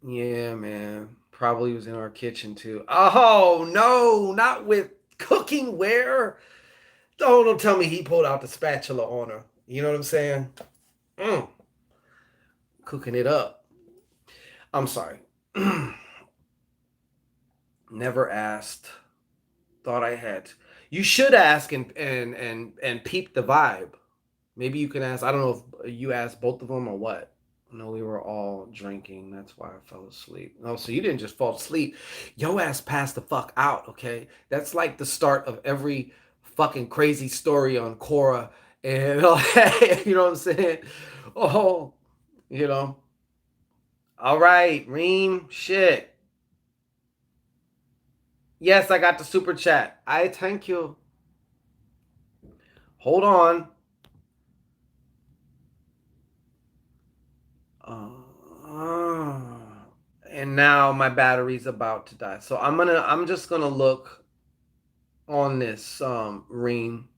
Yeah, man. Probably was in our kitchen too. Oh no, not with cooking ware. Don't tell me he pulled out the spatula on her. You know what I'm saying? Mm, cooking it up. I'm sorry. Never asked. Thought I had. You should ask and peep the vibe. Maybe you can ask. I don't know if you asked both of them or what. No, we were all drinking. That's why I fell asleep. No, so you didn't just fall asleep. Yo ass passed the fuck out, okay? That's like the start of every fucking crazy story on Quora. And you know what I'm saying? Oh, you know. All right, Reem, shit. Yes, I got the super chat. I thank you. Hold on. Uh, and now my battery's about to die. So I'm just gonna look on this Reem.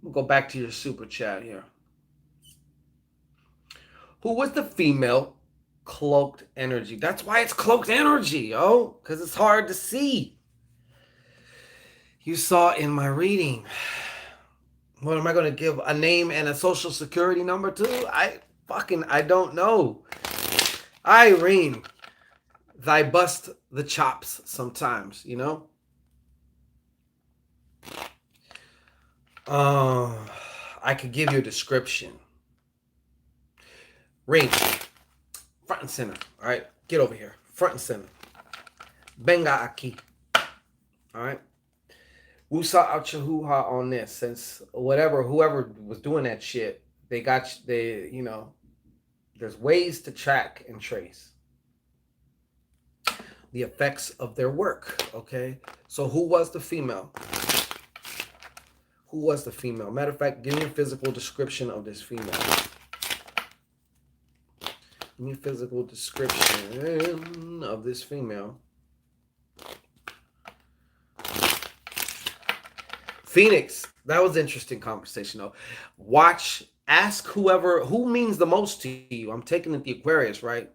We'll go back to your super chat here. Who was the female cloaked energy? That's why it's cloaked energy, oh, because it's hard to see. You saw in my reading. What am I going to give a name and a social security number to? I don't know. Irene, thy bust the chops sometimes, you know? I could give you a description. Ring, front and center. All right, get over here, front and center. Benga aquí. All right. Wusa out your hoo ha on this. Since whoever was doing that shit, you know, there's ways to track and trace the effects of their work. Okay. So who was the female? Who was the female? Matter of fact, give me a physical description of this female. Give me a physical description of this female. Phoenix, that was interesting conversation though. Ask who means the most to you. I'm taking it the Aquarius, right?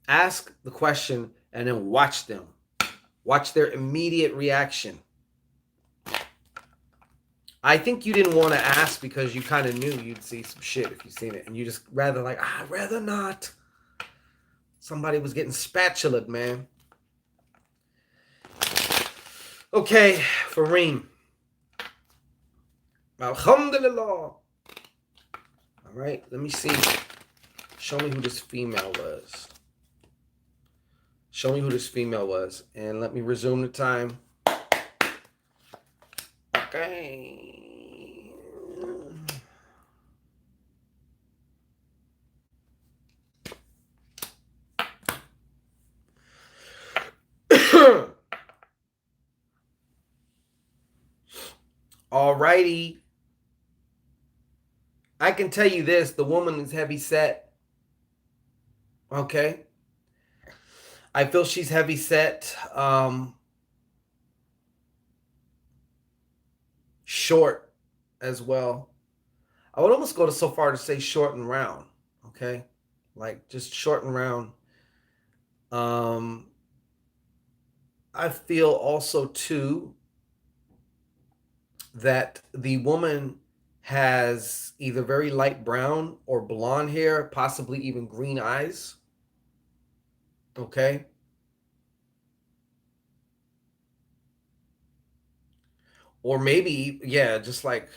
Ask the question and then watch them. Watch their immediate reaction. I think you didn't want to ask because you kind of knew you'd see some shit if you seen it, and you just rather like, I'd rather not. Somebody was getting spatulaed, man. Okay, Fareem. Alhamdulillah. All right, let me see. Show me who this female was. Show me who this female was, and let me resume the time. Okay. Alrighty. I can tell you this, the woman is heavy set. Okay. I feel she's heavy set. Short as well. I would almost go to so far to say short and round. Okay. Like just short and round. Um, I feel also too that the woman has either very light brown or blonde hair, possibly even green eyes. Okay. Or maybe, yeah, just like,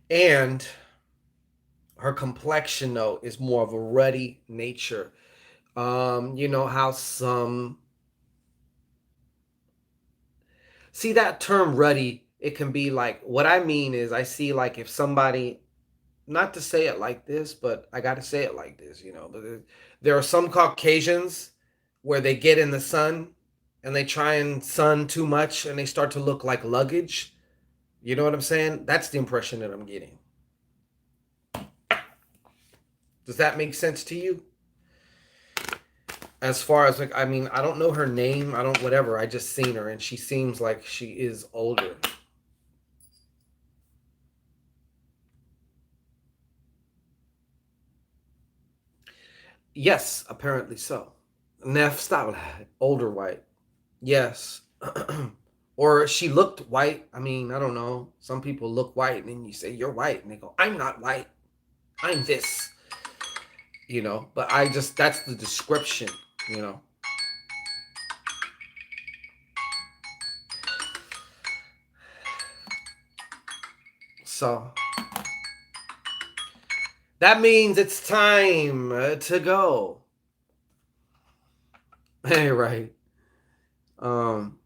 and her complexion though is more of a ruddy nature. You know how some see that term ruddy, it can be like what I mean is I see like if somebody, not to say it like this, but I got to say it like this, you know. But there are some Caucasians where they get in the sun and they try and sun too much and they start to look like luggage. You know what I'm saying? That's the impression that I'm getting. Does that make sense to you? As far as like, I mean, I don't know her name. I don't, whatever. I just seen her and she seems like she is older. Yes, apparently so. Nef style, older white. Yes. Or she looked white. I mean, I don't know. Some people look white and then you say you're white and they go, I'm not white. I'm this. You know, but I just that's the description, you know. So that means it's time to go. Hey, right. Um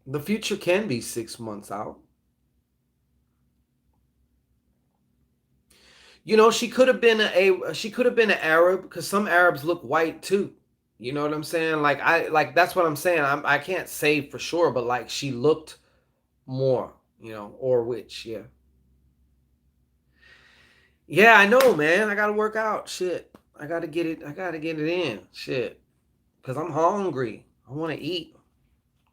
the future can be 6 months out. You know, she could have been she could have been an Arab because some Arabs look white too. You know what I'm saying? Like I like that's what I'm saying. I can't say for sure, but like she looked more, you know, or which, yeah. Yeah, I know, man. I gotta work out. Shit. I gotta get it. I gotta get it in. Shit. Cause I'm hungry. I wanna eat.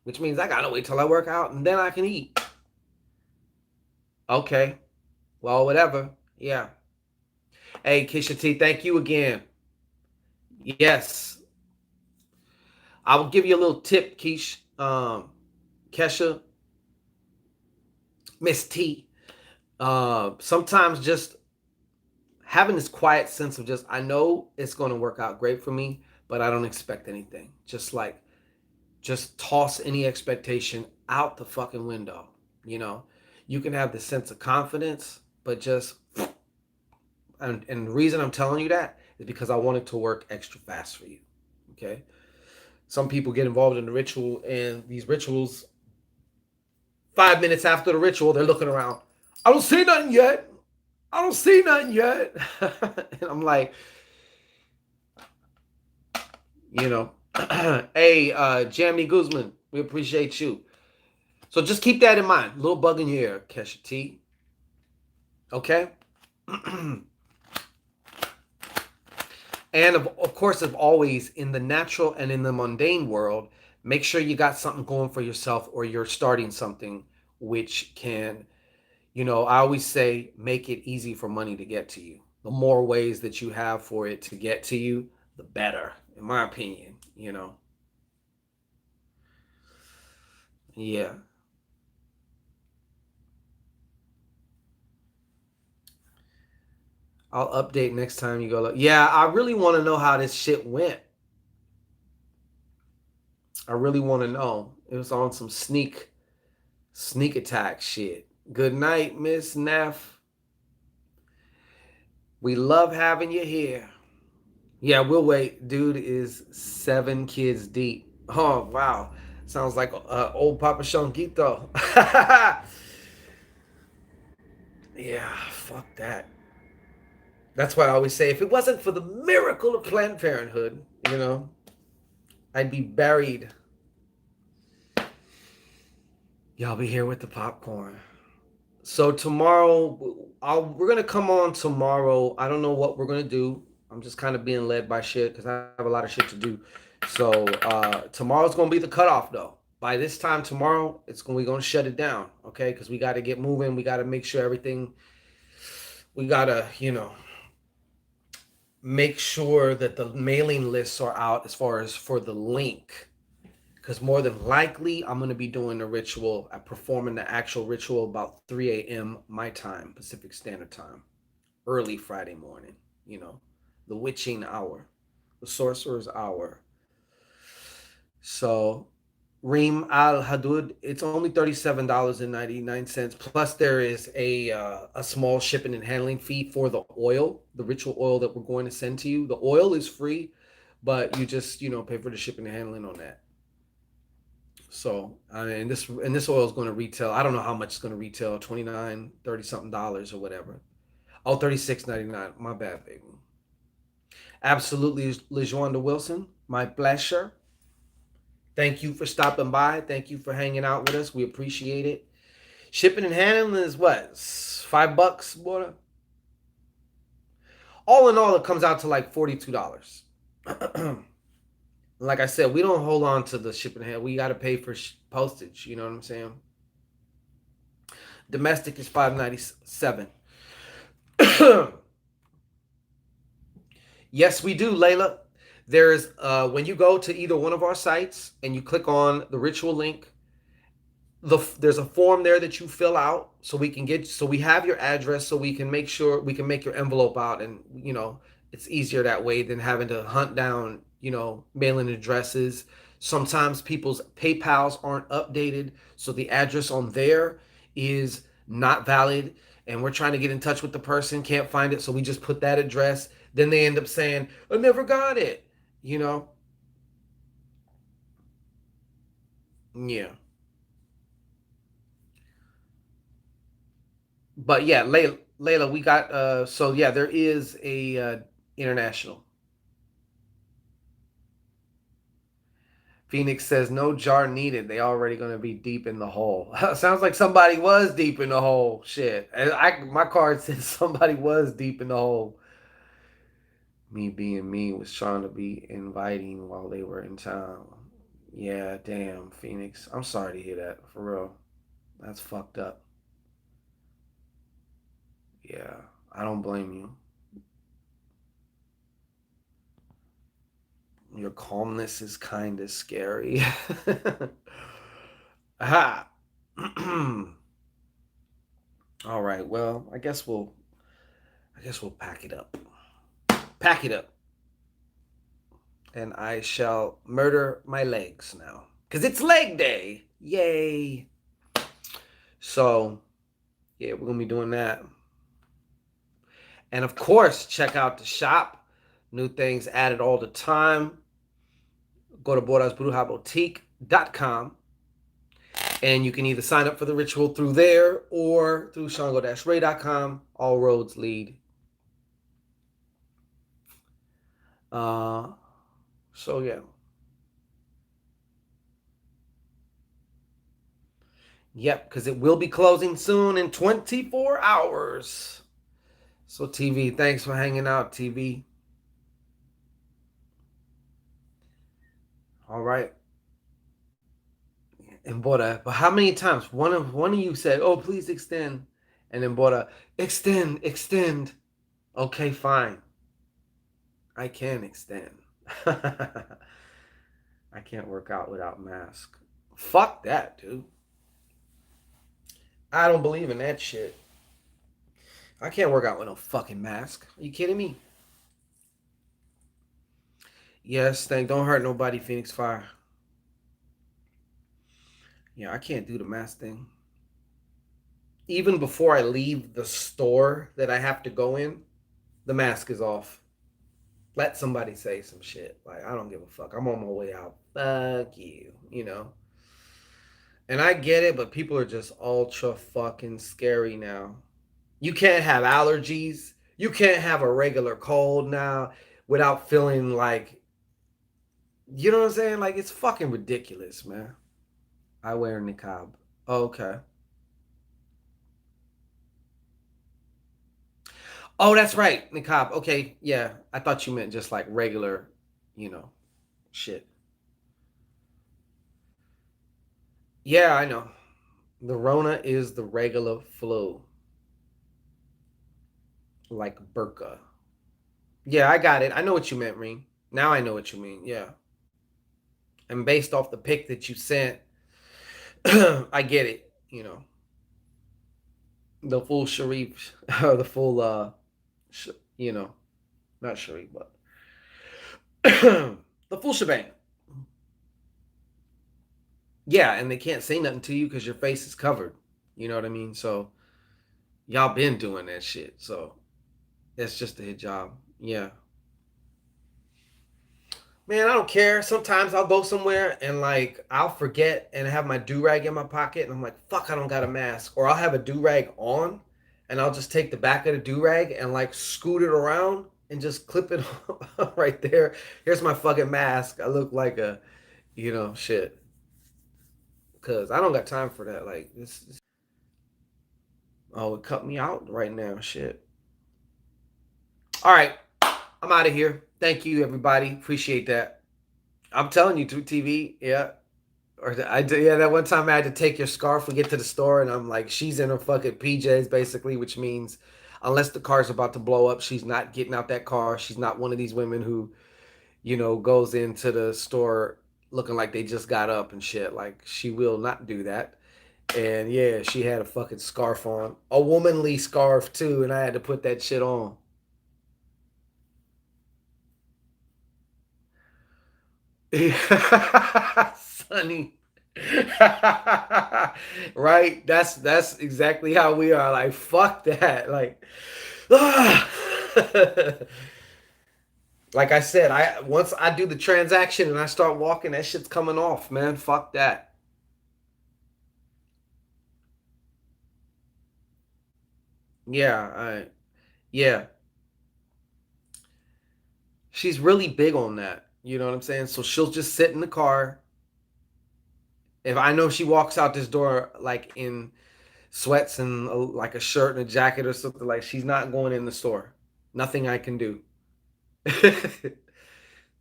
Which means I gotta wait till I work out and then I can eat. Okay. Well, whatever. Yeah. Hey, Kisha T, thank you again. Yes. I will give you a little tip, Keish. Kesha, Miss T. Sometimes just having this quiet sense of just I know it's going to work out great for me, but I don't expect anything. Just toss any expectation out the fucking window. You know, you can have the sense of confidence, but just and the reason I'm telling you that is because I want it to work extra fast for you. Okay. Some people get involved in the ritual, and these rituals, 5 minutes after the ritual, they're looking around. I don't see nothing yet. I don't see nothing yet. And I'm like, you know, hey, Jamie Guzman, we appreciate you. So just keep that in mind. A little bug in your ear, Kesha T. Okay? And of course, of always, in the natural and in the mundane world, make sure you got something going for yourself or you're starting something which can, you know, I always say, make it easy for money to get to you. The more ways that you have for it to get to you, the better, in my opinion, you know. Yeah. I'll update next time you go look. Yeah, I really want to know how this shit went. I really want to know. It was on some sneak attack shit. Good night, Miss Neff. We love having you here. Yeah, we'll wait. Dude is 7 kids deep. Oh wow, sounds like old Papa Shonquito. Yeah, fuck that. That's why I always say, if it wasn't for the miracle of Planned Parenthood, I'd be buried. Y'all be here with the popcorn. So tomorrow, we're gonna come on tomorrow. I don't know what we're gonna do. I'm just kind of being led by shit because I have a lot of shit to do. So tomorrow's gonna be the cutoff though. By this time tomorrow, we're gonna shut it down, okay? Because we got to get moving. We got to make sure everything. We gotta, make sure that the mailing lists are out as far as for the link. Because more than likely, I'm going to be doing the ritual, performing the actual ritual about 3 a.m. my time, Pacific Standard Time, early Friday morning, the witching hour, the sorcerer's hour. So, Reem Al Hadud, it's only $37.99. Plus, there is a small shipping and handling fee for the oil, the ritual oil that we're going to send to you. The oil is free, but you just, pay for the shipping and handling on that. So, and this oil is going to retail. I don't know how much it's going to retail, 29, 30 something dollars or whatever. Oh, 36.99. My bad, baby. Absolutely, LaJuanda Wilson. My pleasure. Thank you for stopping by. Thank you for hanging out with us. We appreciate it. Shipping and handling is what? $5, boy. All in all, it comes out to like $42. Like I said, we don't hold on to the shipping and handling. We got to pay for postage. You know what I'm saying? Domestic is $5.97. Yes, we do, Layla. There's when you go to either one of our sites and you click on the ritual link, there's a form there that you fill out so we have your address so we can make sure we can make your envelope out, and it's easier that way than having to hunt down mailing addresses. Sometimes people's PayPals aren't updated, so the address on there is not valid, and we're trying to get in touch with the person, can't find it, so we just put that address. Then they end up saying, I never got it. Yeah. But yeah, Layla, we got so yeah, there is a international. Phoenix says no jar needed. They already gonna be deep in the hole. Sounds like somebody was deep in the hole. Shit. My card says somebody was deep in the hole. Me being me was trying to be inviting while they were in town. Yeah, damn, Phoenix. I'm sorry to hear that, for real. That's fucked up. Yeah, I don't blame you. Your calmness is kind of scary. Aha. All right. Well, I guess we'll pack it up. Pack it up. And I shall murder my legs now. Cuz it's leg day. Yay. So, yeah, we're going to be doing that. And of course, check out the shop. New things added all the time. Go to bodasbrujabotique.com and you can either sign up for the ritual through there or through chango-ray.com. All roads lead. So yeah. Yep, because it will be closing soon in 24 hours. So TV, thanks for hanging out, TV. All right. And Bora, but how many times? One of you said, "Oh, please extend," and then Bora, extend, extend. Okay, fine. I can extend. I can't work out without mask. Fuck that, dude. I don't believe in that shit. I can't work out with no fucking mask. Are you kidding me? Yes, thank. Don't hurt nobody, Phoenix Fire. Yeah, I can't do the mask thing. Even before I leave the store that I have to go in, the mask is off. Let somebody say some shit. Like, I don't give a fuck. I'm on my way out. Fuck you, you know? And I get it, but people are just ultra fucking scary now. You can't have allergies. You can't have a regular cold now without feeling like, you know what I'm saying? Like, it's fucking ridiculous, man. I wear niqab. Oh, okay. Oh, that's right. Niqab. Okay. Yeah. I thought you meant just like regular, you know, shit. Yeah, I know. The Rona is the regular flu, like burqa. Yeah, I got it. I know what you meant, Reem. Now I know what you mean. Yeah. And based off the pic that you sent, I get it. You know, the full Sharif, or the full, you know, not Sharif, but the full shebang. Yeah, and they can't say nothing to you because your face is covered. You know what I mean? So y'all been doing that shit. So it's just a hijab. Yeah. Man, I don't care. Sometimes I'll go somewhere and like I'll forget and have my do rag in my pocket, and I'm like, fuck, I don't got a mask. Or I'll have a do rag on, and I'll just take the back of the do rag and like scoot it around and just clip it right there. Here's my fucking mask. I look like a, shit. Cause I don't got time for that. Like this. Oh, it cut me out right now. Shit. All right, I'm out of here. Thank you, everybody. Appreciate that. I'm telling you, through TV. Yeah. Yeah, that one time I had to take your scarf. We get to the store, and I'm like, she's in her fucking PJs, basically, which means unless the car's about to blow up, she's not getting out that car. She's not one of these women who, goes into the store looking like they just got up and shit. Like, she will not do that. And yeah, she had a fucking scarf on, a womanly scarf too, and I had to put that shit on. Sunny. Right? That's exactly how we are. Like, fuck that. Like, ah. Like I said, I once I do the transaction and I start walking, that shit's coming off, man. Fuck that. Yeah, yeah. She's really big on that. You know what I'm saying? So she'll just sit in the car. If I know she walks out this door like in sweats and like a shirt and a jacket or something, like she's not going in the store. Nothing I can do.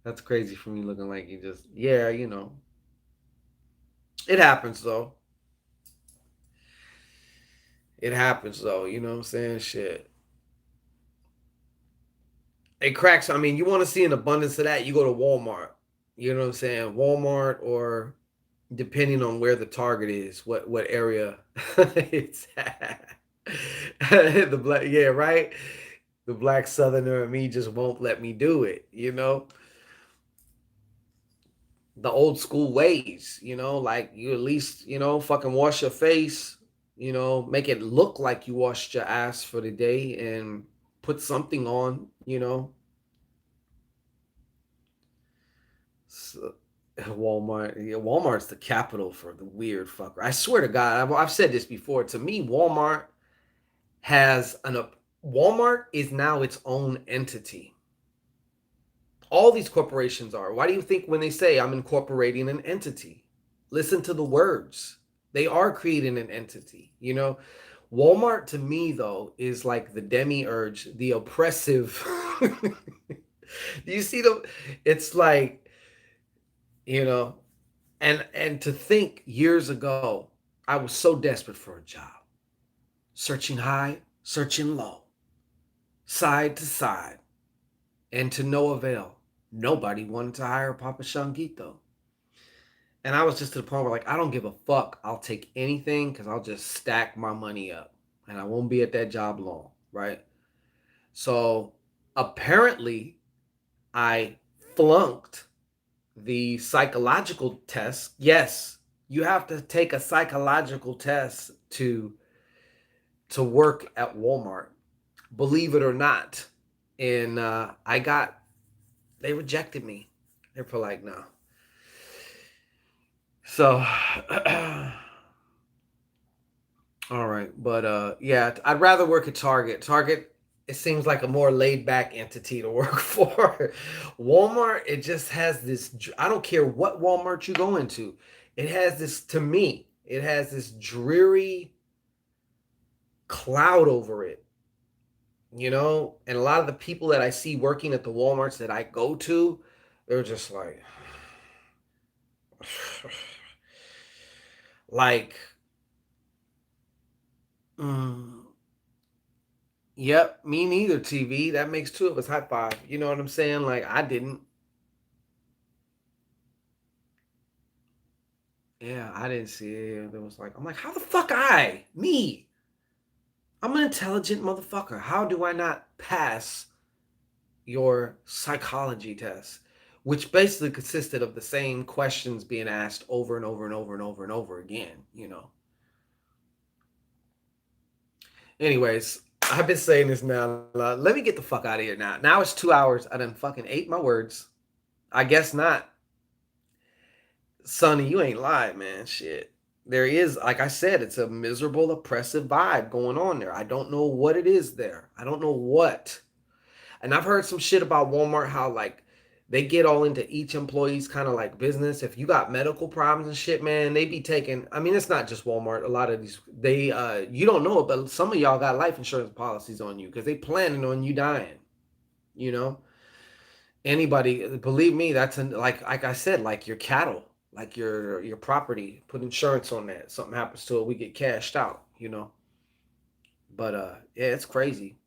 That's crazy for me looking like you just, yeah, it happens though. It happens though. You know what I'm saying? Shit. It cracks. I mean, you want to see an abundance of that, you go to Walmart. You know what I'm saying? Walmart, or depending on where the target is, what area it's at. The black, yeah, right. The black southerner in me just won't let me do it. The old school ways. Like you at least fucking wash your face. Make it look like you washed your ass for the day and put something on. So, Walmart, yeah, Walmart's the capital for the weird fucker. I swear to God, I've said this before. To me, has an Walmart is now its own entity. All these corporations are. Why do you think when they say I'm incorporating an entity? Listen to the words. They are creating an entity. Walmart to me though is like the demiurge, the oppressive. Do you see the? It's like you know, and to think years ago, I was so desperate for a job, searching high, searching low, side to side, and to no avail. Nobody wanted to hire Papa Shanguito. And I was just to the point where like I don't give a fuck. I'll take anything because I'll just stack my money up, and I won't be at that job long, right? So apparently, I flunked the psychological test. Yes, you have to take a psychological test to work at Walmart. Believe it or not, and I got they rejected me. They were like, no. So, all right, but yeah, I'd rather work at Target. Target, it seems like a more laid back entity to work for. Walmart, it just has this. I don't care what Walmart you go into, it has this. To me, it has this dreary cloud over it. And a lot of the people that I see working at the WalMarts that I go to, they're just like, mm, yep, me neither. TV, that makes two of us. High five. You know what I'm saying? Like I didn't. Yeah, I didn't see it. It was like, I'm like, how the fuck me? I'm an intelligent motherfucker. How do I not pass your psychology test? Which basically consisted of the same questions being asked over and over and over and over and over again. Anyways, I've been saying this now. Let me get the fuck out of here now. Now it's 2 hours. I done fucking ate my words. I guess not. Sonny, you ain't lied, man. Shit. There is, like I said, it's a miserable, oppressive vibe going on there. I don't know what it is there. I don't know what. And I've heard some shit about Walmart, how like they get all into each employee's kind of like business. If you got medical problems and shit, man, they be taking, I mean, it's not just Walmart. A lot of these, you don't know it, but some of y'all got life insurance policies on you because they planning on you dying, you know? Anybody, believe me, like I said, like your cattle, like your property. Put insurance on that. Something happens to it, we get cashed out. But yeah, it's crazy.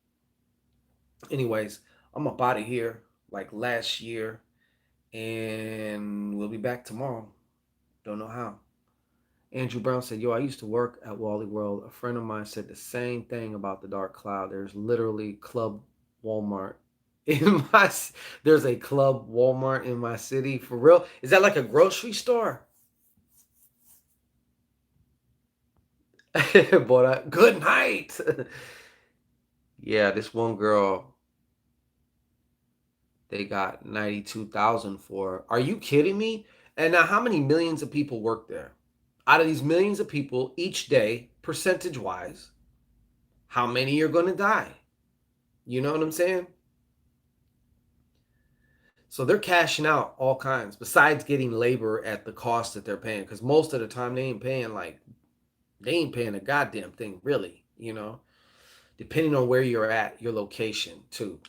Anyways, I'm up out of here like last year, and we'll be back tomorrow. Don't know how. Andrew Brown said, "Yo, I used to work at Wally World. A friend of mine said the same thing about the dark cloud. There's literally Club Walmart in my. There's a Club Walmart in my city for real. Is that like a grocery store?" But good night. Yeah, this one girl, they got 92,000 for. Are you kidding me? And now, how many millions of people work there? Out of these millions of people each day, percentage wise, how many are going to die? You know what I'm saying? So they're cashing out all kinds besides getting labor at the cost that they're paying. Because most of the time they ain't paying a goddamn thing, really. Depending on where you're at, your location too.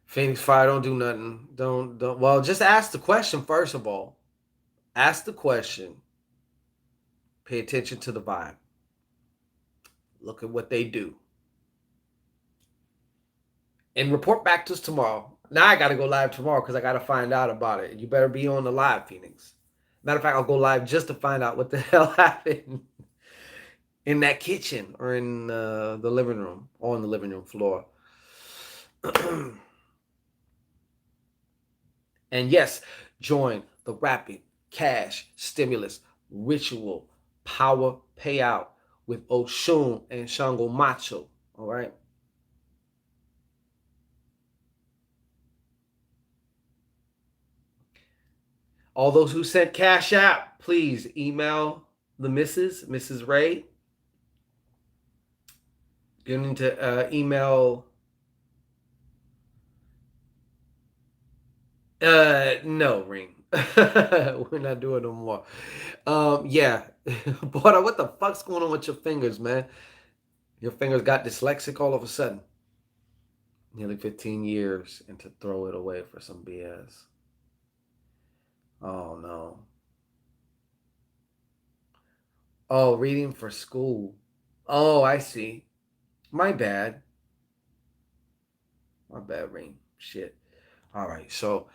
Phoenix Fire don't do nothing. Don't well, just ask the question first of all. Ask the question. Pay attention to the vibe. Look at what they do. And report back to us tomorrow. Now I gotta go live tomorrow because I gotta find out about it. You better be on the live, Phoenix. Matter of fact, I'll go live just to find out what the hell happened in that kitchen or in the living room, on the living room floor. And yes, join the rapid cash stimulus ritual power payout with OSHUN and CHANGO MACHO. All right. All those who sent Cash App, please email the Mrs. Ray. You need to email. No, Ring. We're not doing no more. Yeah. Boy, what the fuck's going on with your fingers, man? Your fingers got dyslexic all of a sudden. Nearly 15 years and to throw it away for some BS. Oh no. Oh, reading for school. Oh, I see. My bad. My My bad, Rain. Shit. All right, so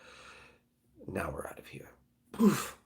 now we're out of here. Poof.